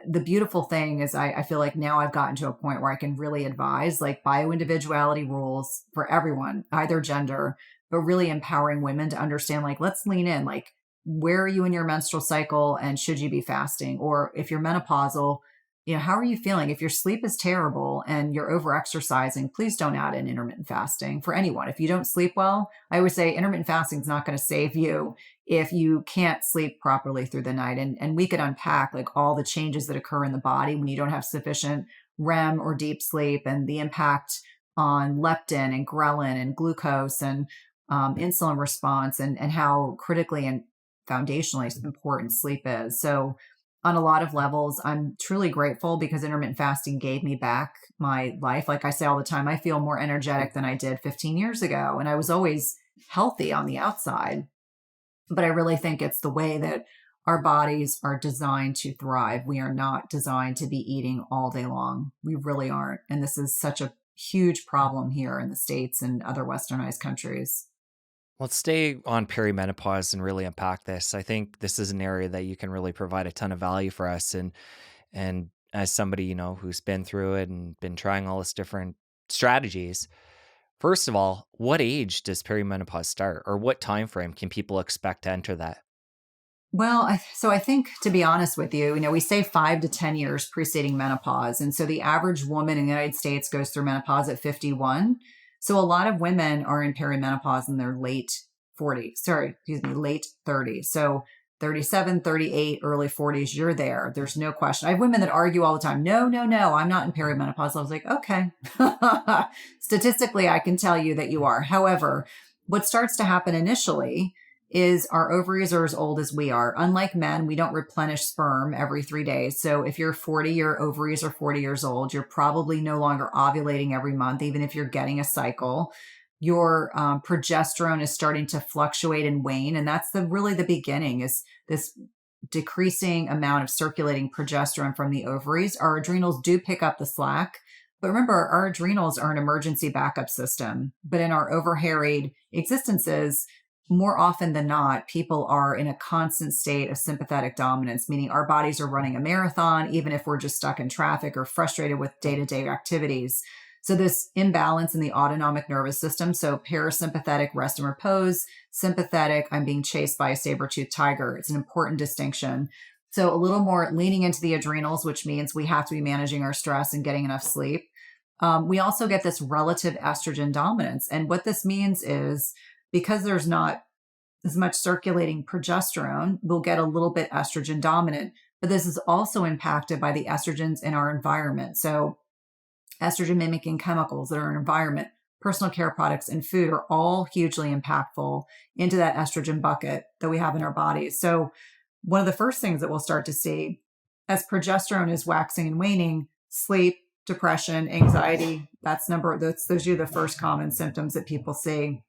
the beautiful thing is I feel like now I've gotten to a point where I can really advise like bioindividuality rules for everyone, either gender, but really empowering women to understand, like, let's lean in, like, where are you in your menstrual cycle and should you be fasting? Or if you're menopausal, how are you feeling? If your sleep is terrible and you're over exercising, please don't add in intermittent fasting for anyone. If you don't sleep well, I always say intermittent fasting is not going to save you if you can't sleep properly through the night. And we could unpack like all the changes that occur in the body when you don't have sufficient REM or deep sleep, and the impact on leptin and ghrelin and glucose and insulin response, and how critically and foundationally important sleep is. So on a lot of levels, I'm truly grateful because intermittent fasting gave me back my life. Like I say all the time, I feel more energetic than I did 15 years ago. And I was always healthy on the outside. But I really think it's the way that our bodies are designed to thrive. We are not designed to be eating all day long. We really aren't. And this is such a huge problem here in the States and other westernized countries. Let's stay on perimenopause and really unpack this. I think this is an area that you can really provide a ton of value for us. And as somebody, who's been through it and been trying all this different strategies, first of all, what age does perimenopause start, or what time frame can people expect to enter that? Well, so I think, to be honest with you, we say 5 to 10 years preceding menopause. And so the average woman in the United States goes through menopause at 51. So a lot of women are in perimenopause in their late 30s. So 37, 38, early 40s, you're there. There's no question. I have women that argue all the time. No, I'm not in perimenopause. I was like, okay. Statistically, I can tell you that you are. However, what starts to happen initially is our ovaries are as old as we are. Unlike men, we don't replenish sperm every 3 days. So if you're 40, your ovaries are 40 years old. You're probably no longer ovulating every month, even if you're getting a cycle. Your progesterone is starting to fluctuate and wane. And that's really the beginning, is this decreasing amount of circulating progesterone from the ovaries. Our adrenals do pick up the slack. But remember, our adrenals are an emergency backup system. But in our overharried existences, more often than not, people are in a constant state of sympathetic dominance, meaning our bodies are running a marathon, even if we're just stuck in traffic or frustrated with day-to-day activities. So this imbalance in the autonomic nervous system, so parasympathetic, rest and repose, sympathetic, I'm being chased by a saber-toothed tiger. It's an important distinction. So a little more leaning into the adrenals, which means we have to be managing our stress and getting enough sleep. We also get this relative estrogen dominance. And what this means is because there's not as much circulating progesterone, we'll get a little bit estrogen dominant. But this is also impacted by the estrogens in our environment. So estrogen mimicking chemicals that are in our environment, personal care products, and food are all hugely impactful into that estrogen bucket that we have in our bodies. So one of the first things that we'll start to see as progesterone is waxing and waning, sleep, depression, anxiety, those are the first common symptoms that people see.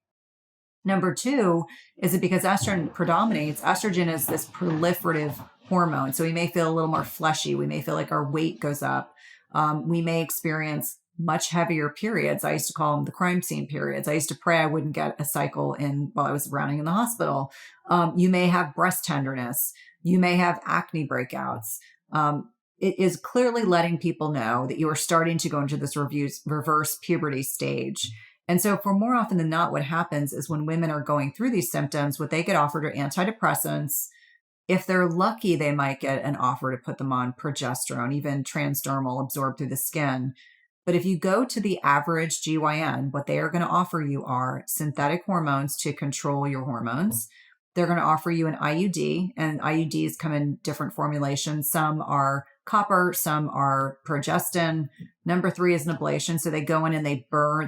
Number two is that because estrogen predominates, estrogen is this proliferative hormone. So we may feel a little more fleshy. We may feel like our weight goes up. We may experience much heavier periods. I used to call them the crime scene periods. I used to pray I wouldn't get a cycle while I was rounding in the hospital. You may have breast tenderness. You may have acne breakouts. It is clearly letting people know that you are starting to go into this reverse puberty stage. And so for more often than not, what happens is when women are going through these symptoms, what they get offered are antidepressants. If they're lucky, they might get an offer to put them on progesterone, even transdermal absorbed through the skin. But if you go to the average GYN, what they are going to offer you are synthetic hormones to control your hormones. They're going to offer you an IUD, and IUDs come in different formulations. Some are copper, some are progestin. Number 3 is an ablation. So they go in and they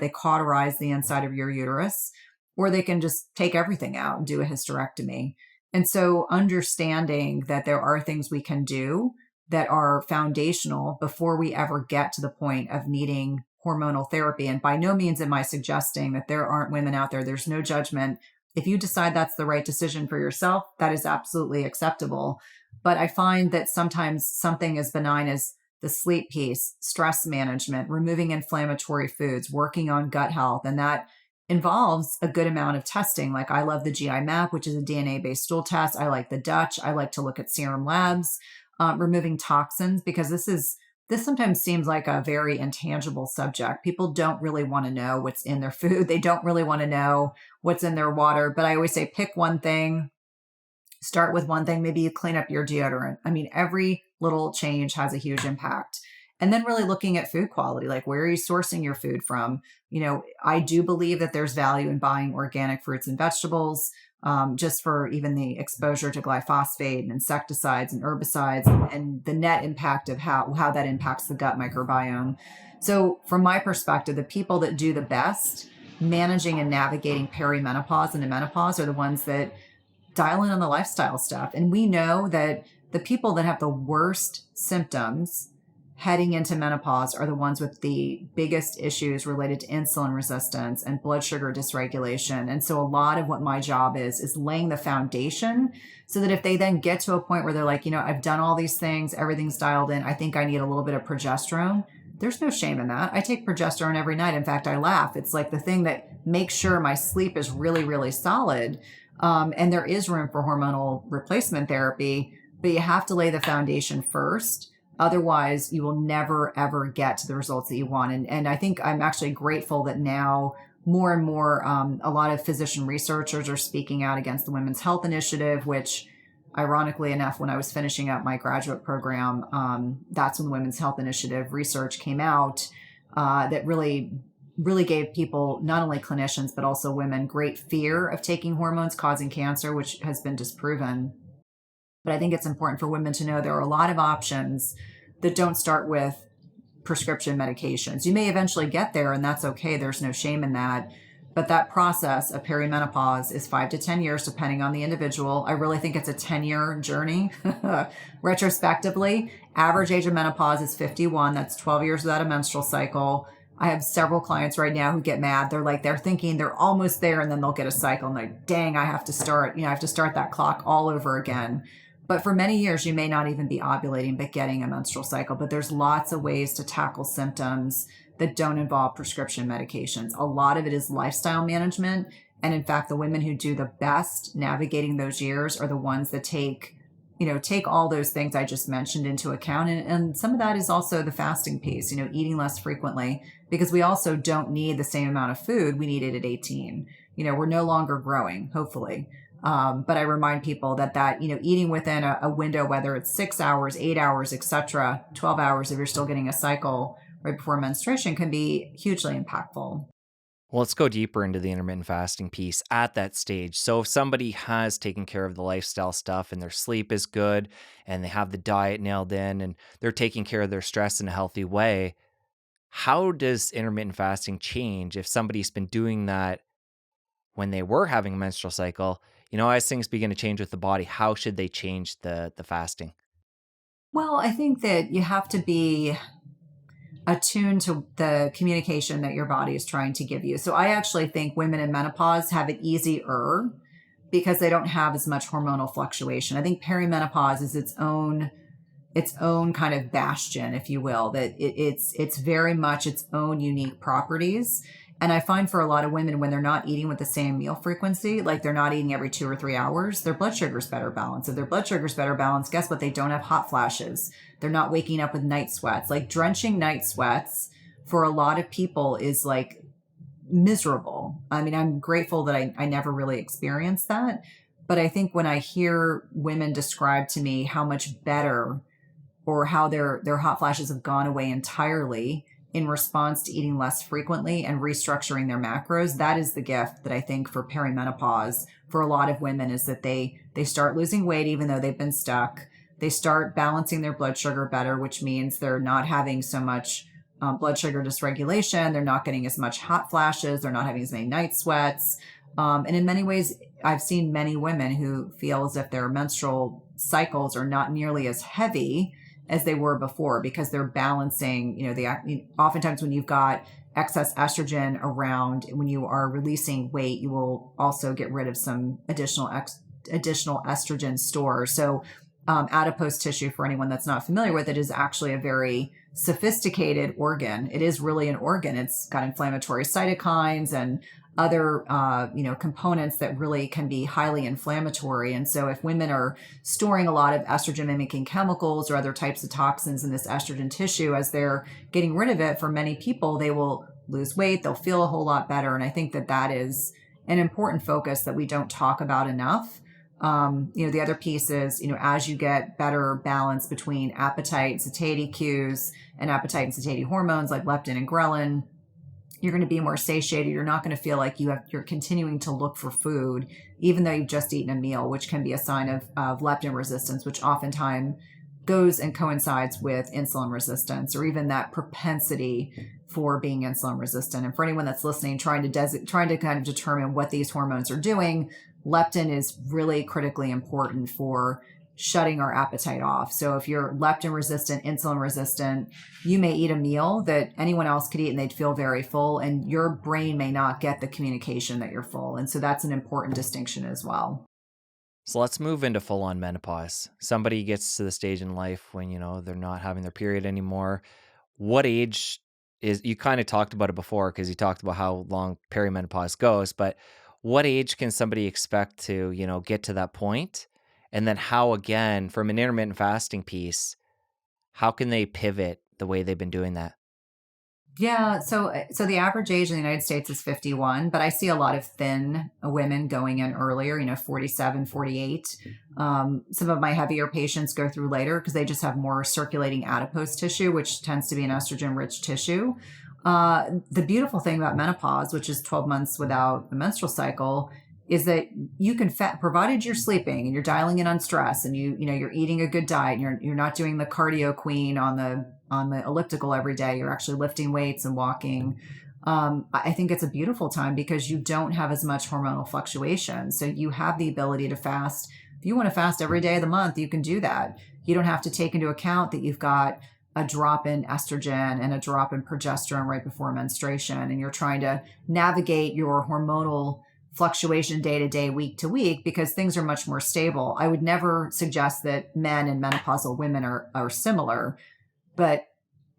cauterize the inside of your uterus, or they can just take everything out and do a hysterectomy. And so understanding that there are things we can do that are foundational before we ever get to the point of needing hormonal therapy. And by no means am I suggesting that there aren't women out there. There's no judgment. If you decide that's the right decision for yourself, that is absolutely acceptable. But I find that sometimes something as benign as the sleep piece, stress management, removing inflammatory foods, working on gut health, and that involves a good amount of testing. Like I love the GI map, which is a DNA-based stool test. I like the Dutch. I like to look at serum labs, removing toxins, because this sometimes seems like a very intangible subject. People don't really want to know what's in their food. They don't really want to know what's in their water. But I always say, pick one thing, start with one thing. Maybe you clean up your deodorant. I mean, every little change has a huge impact. And then really looking at food quality, like where are you sourcing your food from? I do believe that there's value in buying organic fruits and vegetables, just for even the exposure to glyphosate and insecticides and herbicides and the net impact of how that impacts the gut microbiome. So from my perspective, the people that do the best managing and navigating perimenopause and menopause are the ones that dial in on the lifestyle stuff. And we know that the people that have the worst symptoms heading into menopause are the ones with the biggest issues related to insulin resistance and blood sugar dysregulation. And so a lot of what my job is laying the foundation so that if they then get to a point where they're like, I've done all these things, everything's dialed in, I think I need a little bit of progesterone. There's no shame in that. I take progesterone every night. In fact, I laugh. It's like the thing that makes sure my sleep is really, really solid. And there is room for hormonal replacement therapy, but you have to lay the foundation first. Otherwise, you will never, ever get to the results that you want. And I think I'm actually grateful that now more and more, a lot of physician researchers are speaking out against the Women's Health Initiative, which ironically enough, when I was finishing up my graduate program, that's when the Women's Health Initiative research came out that really gave people, not only clinicians, but also women, great fear of taking hormones causing cancer, which has been disproven. But I think it's important for women to know there are a lot of options that don't start with prescription medications. You may eventually get there, and that's okay. There's no shame in that. But that process of perimenopause is 5 to 10 years, depending on the individual. I really think it's a 10-year journey. Retrospectively, average age of menopause is 51. That's 12 years without a menstrual cycle. I have several clients right now who get mad. They're thinking they're almost there, and then they'll get a cycle and like, dang, I have to start that clock all over again. But for many years, you may not even be ovulating, but getting a menstrual cycle. But there's lots of ways to tackle symptoms that don't involve prescription medications. A lot of it is lifestyle management And in fact, the women who do the best navigating those years are the ones that take all those things I just mentioned into account. And some of that is also the fasting piece, eating less frequently, because we also don't need the same amount of food we needed at 18. We're no longer growing, hopefully. But I remind people that eating within a window, whether it's 6 hours, 8 hours, etc., 12 hours, if you're still getting a cycle right before menstruation, can be hugely impactful. Well, let's go deeper into the intermittent fasting piece at that stage. So, if somebody has taken care of the lifestyle stuff and their sleep is good and they have the diet nailed in and they're taking care of their stress in a healthy way, how does intermittent fasting change if somebody's been doing that when they were having a menstrual cycle? As things begin to change with the body, how should they change the fasting? Well, I think that you have to be attuned to the communication that your body is trying to give you. So I actually think women in menopause have it easier because they don't have as much hormonal fluctuation. I think perimenopause is its own kind of bastion, if you will, that it's very much its own unique properties. And I find for a lot of women, when they're not eating with the same meal frequency, like they're not eating every 2 or 3 hours, their blood sugar's better balanced. If their blood sugar's better balanced, guess what? They don't have hot flashes. They're not waking up with night sweats. Like drenching night sweats for a lot of people is like miserable. I mean, I'm grateful that I never really experienced that. But I think when I hear women describe to me how much better or how their hot flashes have gone away entirely in response to eating less frequently and restructuring their macros, that is the gift that I think for perimenopause for a lot of women, is that they start losing weight even though they've been stuck. They start balancing their blood sugar better, which means they're not having so much blood sugar dysregulation. They're not getting as much hot flashes. They're not having as many night sweats. And in many ways, I've seen many women who feel as if their menstrual cycles are not nearly as heavy as they were before because they're balancing, oftentimes when you've got excess estrogen around, when you are releasing weight, you will also get rid of some additional estrogen stores. So adipose tissue, for anyone that's not familiar with it, is actually a very sophisticated organ. It is really an organ. It's got inflammatory cytokines and other components that really can be highly inflammatory. And so if women are storing a lot of estrogen mimicking chemicals or other types of toxins in this estrogen tissue, as they're getting rid of it, for many people, they will lose weight, they'll feel a whole lot better. And I think that is an important focus that we don't talk about enough. The other piece is, as you get better balance between appetite, satiety cues, and appetite and satiety hormones like leptin and ghrelin, you're going to be more satiated. You're not going to feel like you're continuing to look for food, even though you've just eaten a meal, which can be a sign of leptin resistance, which oftentimes goes and coincides with insulin resistance, or even that propensity for being insulin resistant. And for anyone that's listening, trying to kind of determine what these hormones are doing, leptin is really critically important for shutting our appetite off. So if you're leptin resistant, insulin resistant, you may eat a meal that anyone else could eat and they'd feel very full, and your brain may not get the communication that you're full. And so that's an important distinction as well. So let's move into full on menopause. Somebody gets to the stage in life when, they're not having their period anymore. What age you kind of talked about it before because you talked about how long perimenopause goes, but what age can somebody expect to, get to that point? And then how, again, from an intermittent fasting piece, how can they pivot the way they've been doing that? Yeah, so the average age in the United States is 51, but I see a lot of thin women going in earlier, 47, 48. Some of my heavier patients go through later because they just have more circulating adipose tissue, which tends to be an estrogen-rich tissue. The beautiful thing about menopause, which is 12 months without a menstrual cycle, is that you can provided you're sleeping and you're dialing in on stress and you're eating a good diet and you're not doing the cardio queen on the elliptical every day. You're actually lifting weights and walking. I think it's a beautiful time because you don't have as much hormonal fluctuation. So you have the ability to fast. If you want to fast every day of the month, you can do that. You don't have to take into account that you've got a drop in estrogen and a drop in progesterone right before menstruation, and you're trying to navigate your hormonal fluctuation day to day, week to week, because things are much more stable. I would never suggest that men and menopausal women are similar, but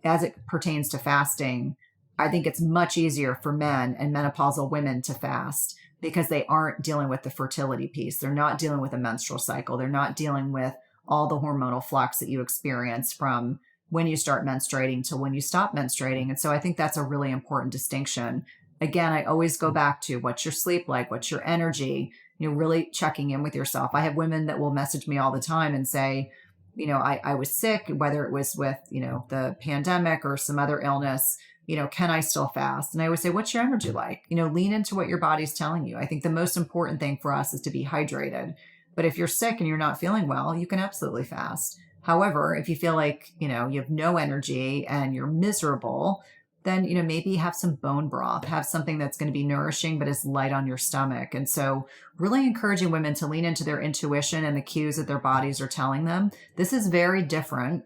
as it pertains to fasting, I think it's much easier for men and menopausal women to fast because they aren't dealing with the fertility piece. They're not dealing with a menstrual cycle. They're not dealing with all the hormonal flux that you experience from when you start menstruating to when you stop menstruating. And so I think that's a really important distinction. Again, I always go back to what's your sleep like? What's your energy? Really checking in with yourself. I have women that will message me all the time and say, I was sick, whether it was with, the pandemic or some other illness, can I still fast? And I would say, what's your energy like? Lean into what your body's telling you. I think the most important thing for us is to be hydrated. But if you're sick and you're not feeling well, you can absolutely fast. However, if you feel like, you have no energy and you're miserable, then, maybe have some bone broth, have something that's going to be nourishing, but is light on your stomach. And so really encouraging women to lean into their intuition and the cues that their bodies are telling them. This is very different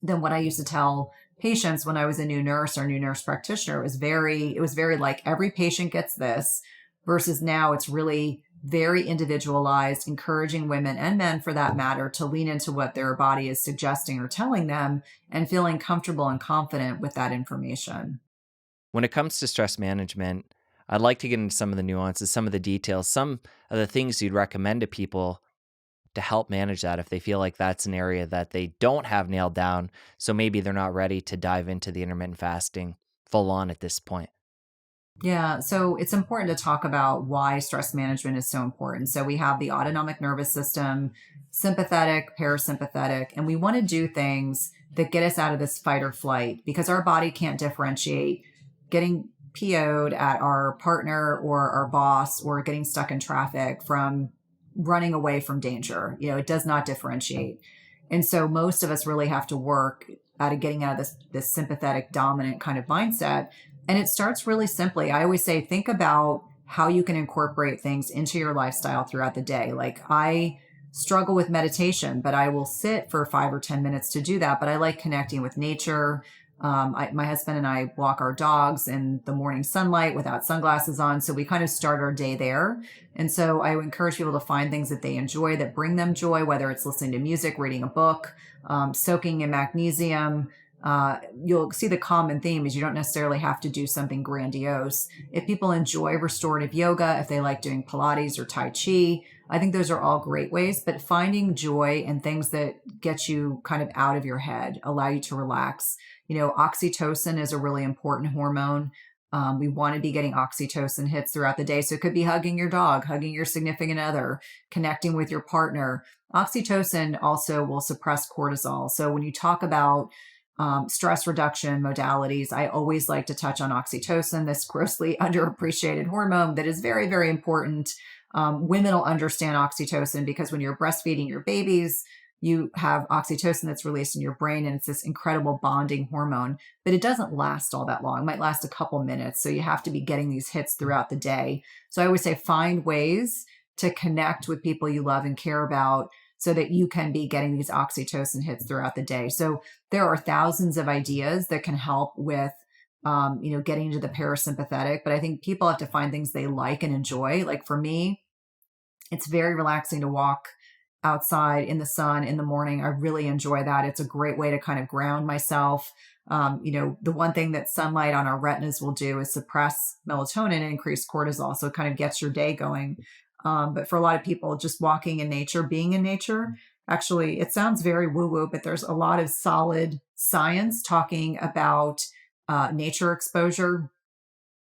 than what I used to tell patients when I was a new nurse or new nurse practitioner. It was very like every patient gets this, versus now it's really very individualized, encouraging women and men for that matter to lean into what their body is suggesting or telling them and feeling comfortable and confident with that information. When it comes to stress management, I'd like to get into some of the nuances, some of the details, some of the things you'd recommend to people to help manage that if they feel like that's an area that they don't have nailed down. So maybe they're not ready to dive into the intermittent fasting full on at this point. Yeah, so it's important to talk about why stress management is so important. So we have the autonomic nervous system, sympathetic, parasympathetic, and we want to do things that get us out of this fight or flight because our body can't differentiate getting PO'd at our partner or our boss or getting stuck in traffic from running away from danger. It does not differentiate. And so most of us really have to work at getting out of this sympathetic dominant kind of mindset. And it starts really simply. I always say, think about how you can incorporate things into your lifestyle throughout the day. Like I struggle with meditation, but I will sit for 5 or 10 minutes to do that. But I like connecting with nature. My husband and I walk our dogs in the morning sunlight without sunglasses on. So we kind of start our day there. And so I encourage people to find things that they enjoy, that bring them joy, whether it's listening to music, reading a book, soaking in magnesium. You'll see the common theme is you don't necessarily have to do something grandiose. If people enjoy restorative yoga, if they like doing Pilates or Tai Chi, I think those are all great ways, but finding joy and things that get you kind of out of your head, allow you to relax. Oxytocin is a really important hormone. We want to be getting oxytocin hits throughout the day. So it could be hugging your dog, hugging your significant other, connecting with your partner. Oxytocin also will suppress cortisol. So when you talk about stress reduction modalities, I always like to touch on oxytocin, this grossly underappreciated hormone that is very, very important. Women will understand oxytocin because when you're breastfeeding your babies, you have oxytocin that's released in your brain, and it's this incredible bonding hormone, but it doesn't last all that long. It might last a couple minutes. So you have to be getting these hits throughout the day. So I always say, find ways to connect with people you love and care about so that you can be getting these oxytocin hits throughout the day. So there are thousands of ideas that can help with, getting into the parasympathetic, but I think people have to find things they like and enjoy. Like for me, it's very relaxing to walk outside in the sun in the morning. I really enjoy that. It's a great way to kind of ground myself. The one thing that sunlight on our retinas will do is suppress melatonin and increase cortisol. So it kind of gets your day going. But for a lot of people, just walking in nature, being in nature, actually, it sounds very woo-woo, but there's a lot of solid science talking about nature exposure.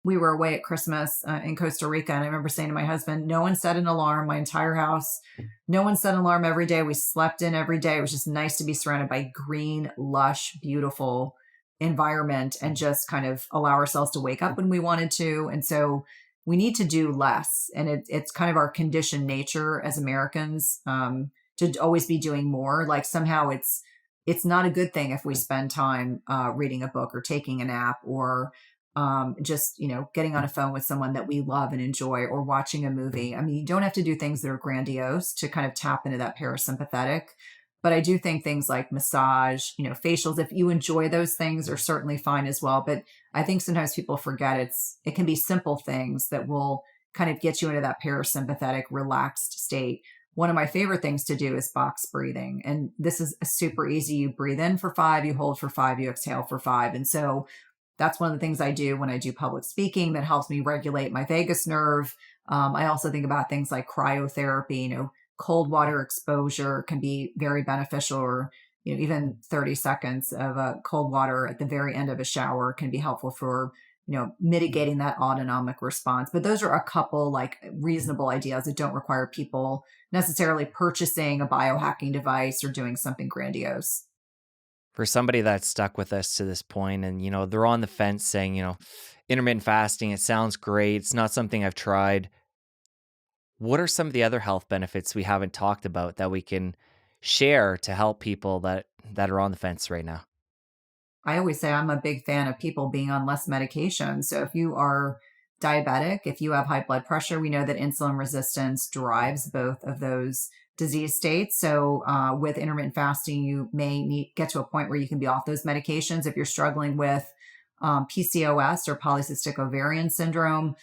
We were away at Christmas in Costa Rica, and I remember saying to my husband, no one set an alarm, my entire house. No one set an alarm every day. We slept in every day. It was just nice to be surrounded by green, lush, beautiful environment and just kind of allow ourselves to wake up when we wanted to. And so we need to do less. And it's kind of our conditioned nature as Americans to always be doing more. Like somehow it's not a good thing if we spend time reading a book or taking a nap or just, getting on a phone with someone that we love and enjoy or watching a movie. I mean, you don't have to do things that are grandiose to kind of tap into that parasympathetic. But I do think things like massage, facials, if you enjoy those things, are certainly fine as well. But I think sometimes people forget it can be simple things that will kind of get you into that parasympathetic, relaxed state. One of my favorite things to do is box breathing. And this is super easy. You breathe in for 5, you hold for 5, you exhale for 5. And so that's one of the things I do when I do public speaking that helps me regulate my vagus nerve. I also think about things like cryotherapy, cold water exposure can be very beneficial, or even 30 seconds of cold water at the very end of a shower can be helpful for mitigating that autonomic response. But those are a couple like reasonable ideas that don't require people necessarily purchasing a biohacking device or doing something grandiose. For somebody that's stuck with us to this point and, they're on the fence saying, intermittent fasting, it sounds great. It's not something I've tried. What are some of the other health benefits we haven't talked about that we can share to help people that are on the fence right now? I always say I'm a big fan of people being on less medication. So if you are diabetic, if you have high blood pressure, we know that insulin resistance drives both of those disease states. So with intermittent fasting, you may get to a point where you can be off those medications. If you're struggling with PCOS or polycystic ovarian syndrome,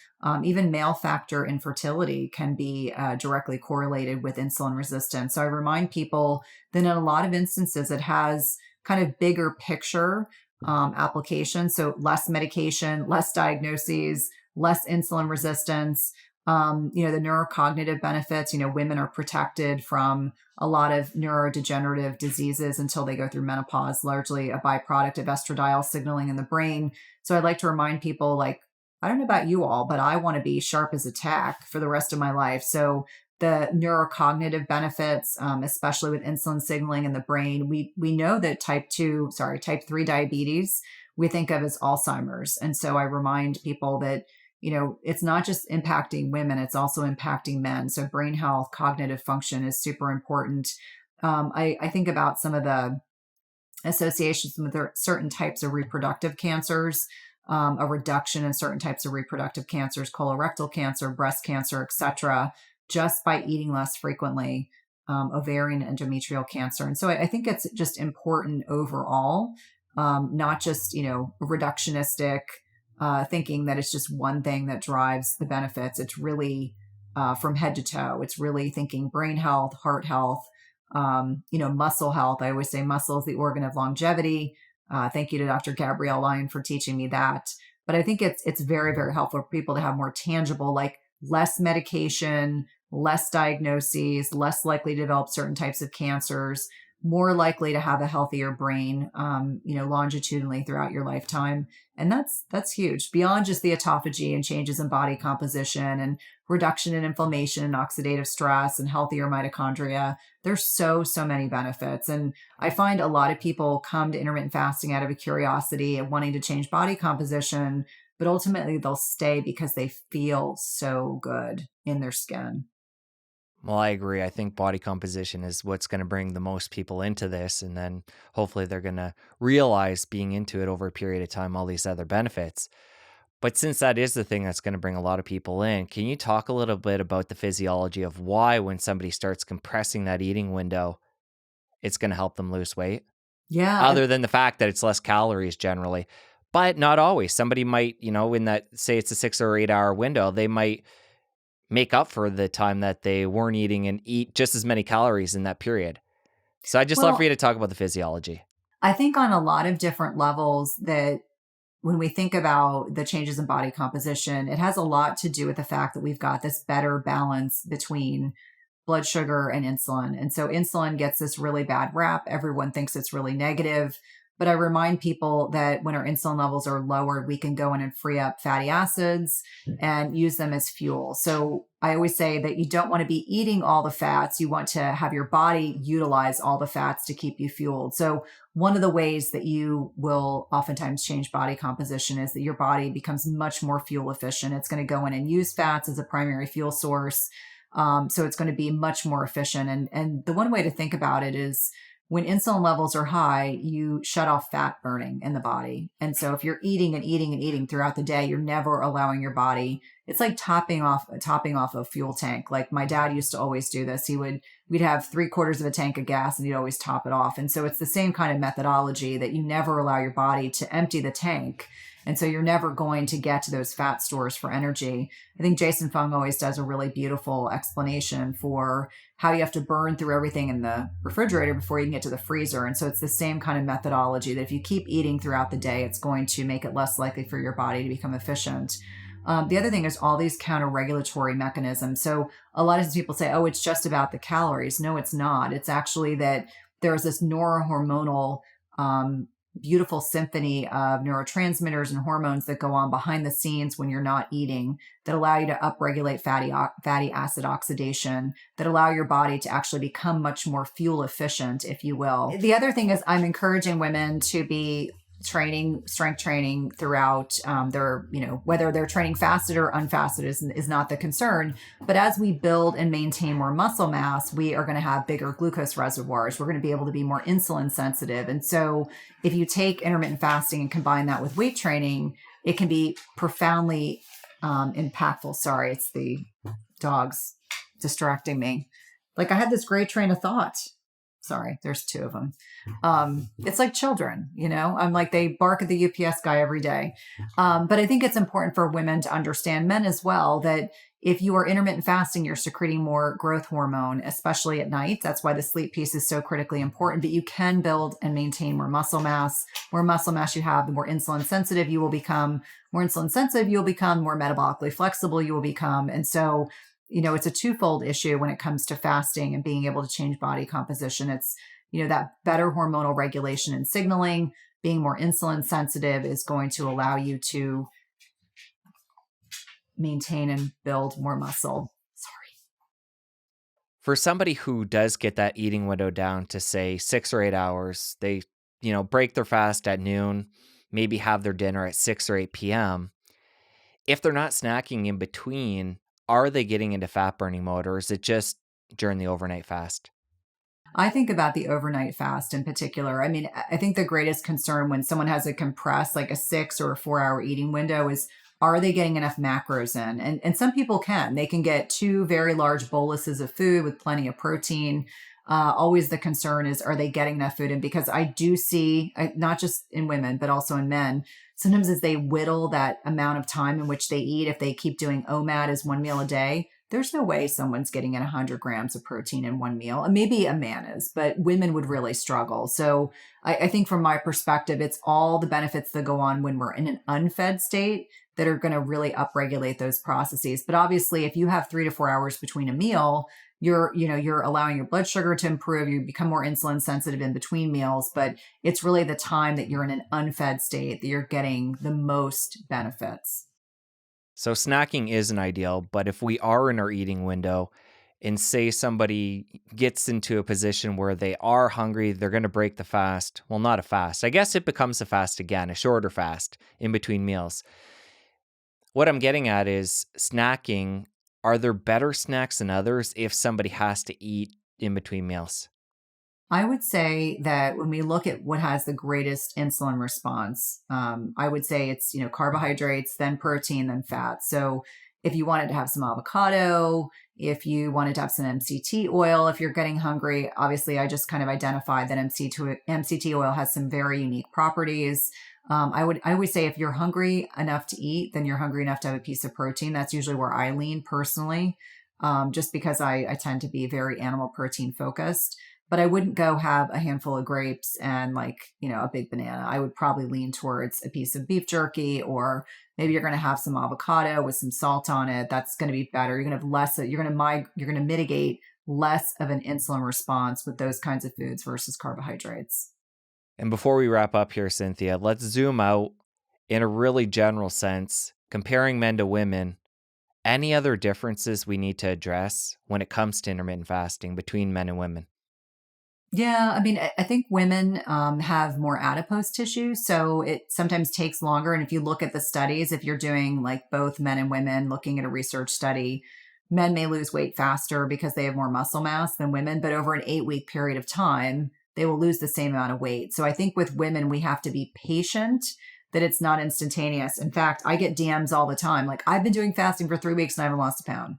even male factor infertility can be directly correlated with insulin resistance. So I remind people that in a lot of instances, it has kind of bigger picture application. So less medication, less diagnoses, less insulin resistance. The neurocognitive benefits, women are protected from a lot of neurodegenerative diseases until they go through menopause, largely a byproduct of estradiol signaling in the brain. So I'd like to remind people, like, I don't know about you all, but I want to be sharp as a tack for the rest of my life. So the neurocognitive benefits, especially with insulin signaling in the brain, we know that type 3 diabetes, we think of as Alzheimer's. And so I remind people that it's not just impacting women, it's also impacting men. So brain health, cognitive function is super important. I think about some of the associations with certain types of reproductive cancers, a reduction in certain types of reproductive cancers, colorectal cancer, breast cancer, etc., just by eating less frequently, ovarian endometrial cancer. And so I think it's just important overall, not just, reductionistic thinking that it's just one thing that drives the benefits. It's really from head to toe. It's really thinking brain health, heart health, muscle health. I always say muscle is the organ of longevity. Thank you to Dr. Gabrielle Lyon for teaching me that. But I think it's very, very helpful for people to have more tangible, like less medication, less diagnoses, less likely to develop certain types of cancers, more likely to have a healthier brain, longitudinally throughout your lifetime. And that's huge beyond just the autophagy and changes in body composition and reduction in inflammation and oxidative stress and healthier mitochondria. There's so many benefits. And I find a lot of people come to intermittent fasting out of a curiosity and wanting to change body composition, but ultimately they'll stay because they feel so good in their skin. Well, I agree. I think body composition is what's going to bring the most people into this. And then hopefully they're going to realize being into it over a period of time, all these other benefits. But since that is the thing that's going to bring a lot of people in, can you talk a little bit about the physiology of why when somebody starts compressing that eating window, it's going to help them lose weight? Yeah. Other than the fact that it's less calories generally, but not always. Somebody might, in that, say it's a 6 or 8 hour window, they might make up for the time that they weren't eating and eat just as many calories in that period. So I'd just love for you to talk about the physiology. I think on a lot of different levels that when we think about the changes in body composition, it has a lot to do with the fact that we've got this better balance between blood sugar and insulin. And so insulin gets this really bad rap. Everyone thinks it's really negative. But I remind people that when our insulin levels are lower, we can go in and free up fatty acids and use them as fuel. So I always say that you don't want to be eating all the fats. You want to have your body utilize all the fats to keep you fueled. So one of the ways that you will oftentimes change body composition is that your body becomes much more fuel efficient. It's going to go in and use fats as a primary fuel source. So it's going to be much more efficient. And the one way to think about it is when insulin levels are high, you shut off fat burning in the body. And so if you're eating and eating and eating throughout the day, you're never allowing your body. It's like topping off a fuel tank. Like my dad used to always do this. We'd have 3/4 of a tank of gas and he'd always top it off. And so it's the same kind of methodology that you never allow your body to empty the tank. And so you're never going to get to those fat stores for energy. I think Jason Fung always does a really beautiful explanation for how you have to burn through everything in the refrigerator before you can get to the freezer. And so it's the same kind of methodology that if you keep eating throughout the day, it's going to make it less likely for your body to become efficient. The other thing is all these counter-regulatory mechanisms. So a lot of times people say, oh, it's just about the calories. No, it's not. It's actually that there's this neurohormonal beautiful symphony of neurotransmitters and hormones that go on behind the scenes when you're not eating that allow you to upregulate fatty acid oxidation, that allow your body to actually become much more fuel efficient, if you will. The other thing is I'm encouraging women to be strength training throughout their, whether they're training fasted or unfasted is not the concern. But as we build and maintain more muscle mass, we are going to have bigger glucose reservoirs. We're going to be able to be more insulin sensitive. And so if you take intermittent fasting and combine that with weight training, it can be profoundly impactful. Sorry, it's the dogs distracting me. Like I had this great train of thought. Sorry, there's two of them. It's like children, I'm like, they bark at the UPS guy every day. But I think it's important for women to understand, men as well, that if you are intermittent fasting, you're secreting more growth hormone, especially at night. That's why the sleep piece is so critically important. But you can build and maintain more muscle mass. More muscle mass you have, the more insulin sensitive you will become. More insulin sensitive, you'll become. More metabolically flexible you will become. And so it's a twofold issue when it comes to fasting and being able to change body composition. It's, that better hormonal regulation and signaling, being more insulin sensitive is going to allow you to maintain and build more muscle. Sorry. For somebody who does get that eating window down to say 6 or 8 hours, they, break their fast at noon, maybe have their dinner at 6 or 8 p.m. If they're not snacking in between, are they getting into fat burning mode, or is it just during the overnight fast? I think about the overnight fast in particular. I mean, I think the greatest concern when someone has a compressed, like a 6 or a 4 hour eating window is, are they getting enough macros in? And some people can. They can get 2 very large boluses of food with plenty of protein. Always the concern is, are they getting enough food in? Because I do see, not just in women, but also in men, sometimes as they whittle that amount of time in which they eat, if they keep doing OMAD as 1 meal a day, there's no way someone's getting in 100 grams of protein in 1 meal. And maybe a man is, but women would really struggle. So I think from my perspective, it's all the benefits that go on when we're in an unfed state that are going to really upregulate those processes. But obviously, if you have 3 to 4 hours between a meal, you're allowing your blood sugar to improve. You become more insulin sensitive in between meals, but it's really the time that you're in an unfed state that you're getting the most benefits. So snacking isn't ideal, but if we are in our eating window and say somebody gets into a position where they are hungry, they're going to break the fast. Well, not a fast. I guess it becomes a fast again, a shorter fast in between meals. What I'm getting at is snacking. Are there better snacks than others if somebody has to eat in between meals? I would say that when we look at what has the greatest insulin response, I would say it's, carbohydrates, then protein, then fat. So if you wanted to have some avocado, if you wanted to have some MCT oil, if you're getting hungry, obviously I just kind of identified that MCT oil has some very unique properties. I would say if you're hungry enough to eat, then you're hungry enough to have a piece of protein. That's usually where I lean personally, just because I tend to be very animal protein focused. But I wouldn't go have a handful of grapes and a big banana. I would probably lean towards a piece of beef jerky, or maybe you're going to have some avocado with some salt on it. That's going to be better. You're going to have less. You're going to mitigate less of an insulin response with those kinds of foods versus carbohydrates. And before we wrap up here, Cynthia, let's zoom out in a really general sense, comparing men to women. Any other differences we need to address when it comes to intermittent fasting between men and women? Yeah, I mean, I think women have more adipose tissue, so it sometimes takes longer. And if you look at the studies, if you're doing like both men and women looking at a research study, men may lose weight faster because they have more muscle mass than women, but over an 8-week period of time, they will lose the same amount of weight. So I think with women, we have to be patient, that it's not instantaneous. In fact, I get DMs all the time. Like, I've been doing fasting for 3 weeks and I haven't lost a pound.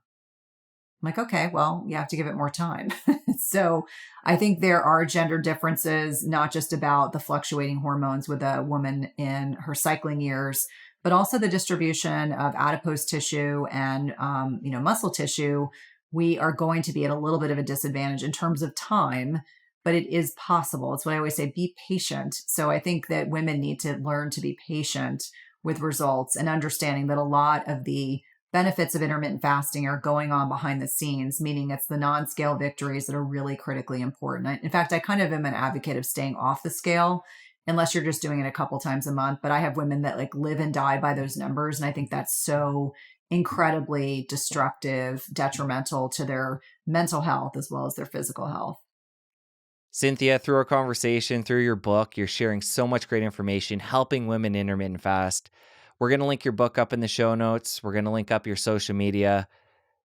I'm like, okay, well, you have to give it more time. So I think there are gender differences, not just about the fluctuating hormones with a woman in her cycling years, but also the distribution of adipose tissue and, muscle tissue. We are going to be at a little bit of a disadvantage in terms of time, but it is possible. It's what I always say, be patient. So I think that women need to learn to be patient with results, and understanding that a lot of the benefits of intermittent fasting are going on behind the scenes, meaning it's the non-scale victories that are really critically important. In fact, I kind of am an advocate of staying off the scale unless you're just doing it a couple times a month. But I have women that like live and die by those numbers. And I think that's so incredibly destructive, detrimental to their mental health as well as their physical health. Cynthia, through our conversation, through your book, you're sharing so much great information, helping women intermittent fast. We're going to link your book up in the show notes. We're going to link up your social media.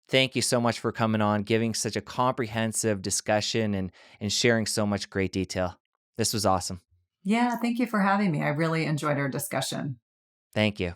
Thank you so much for coming on, giving such a comprehensive discussion and sharing so much great detail. This was awesome. Yeah, thank you for having me. I really enjoyed our discussion. Thank you.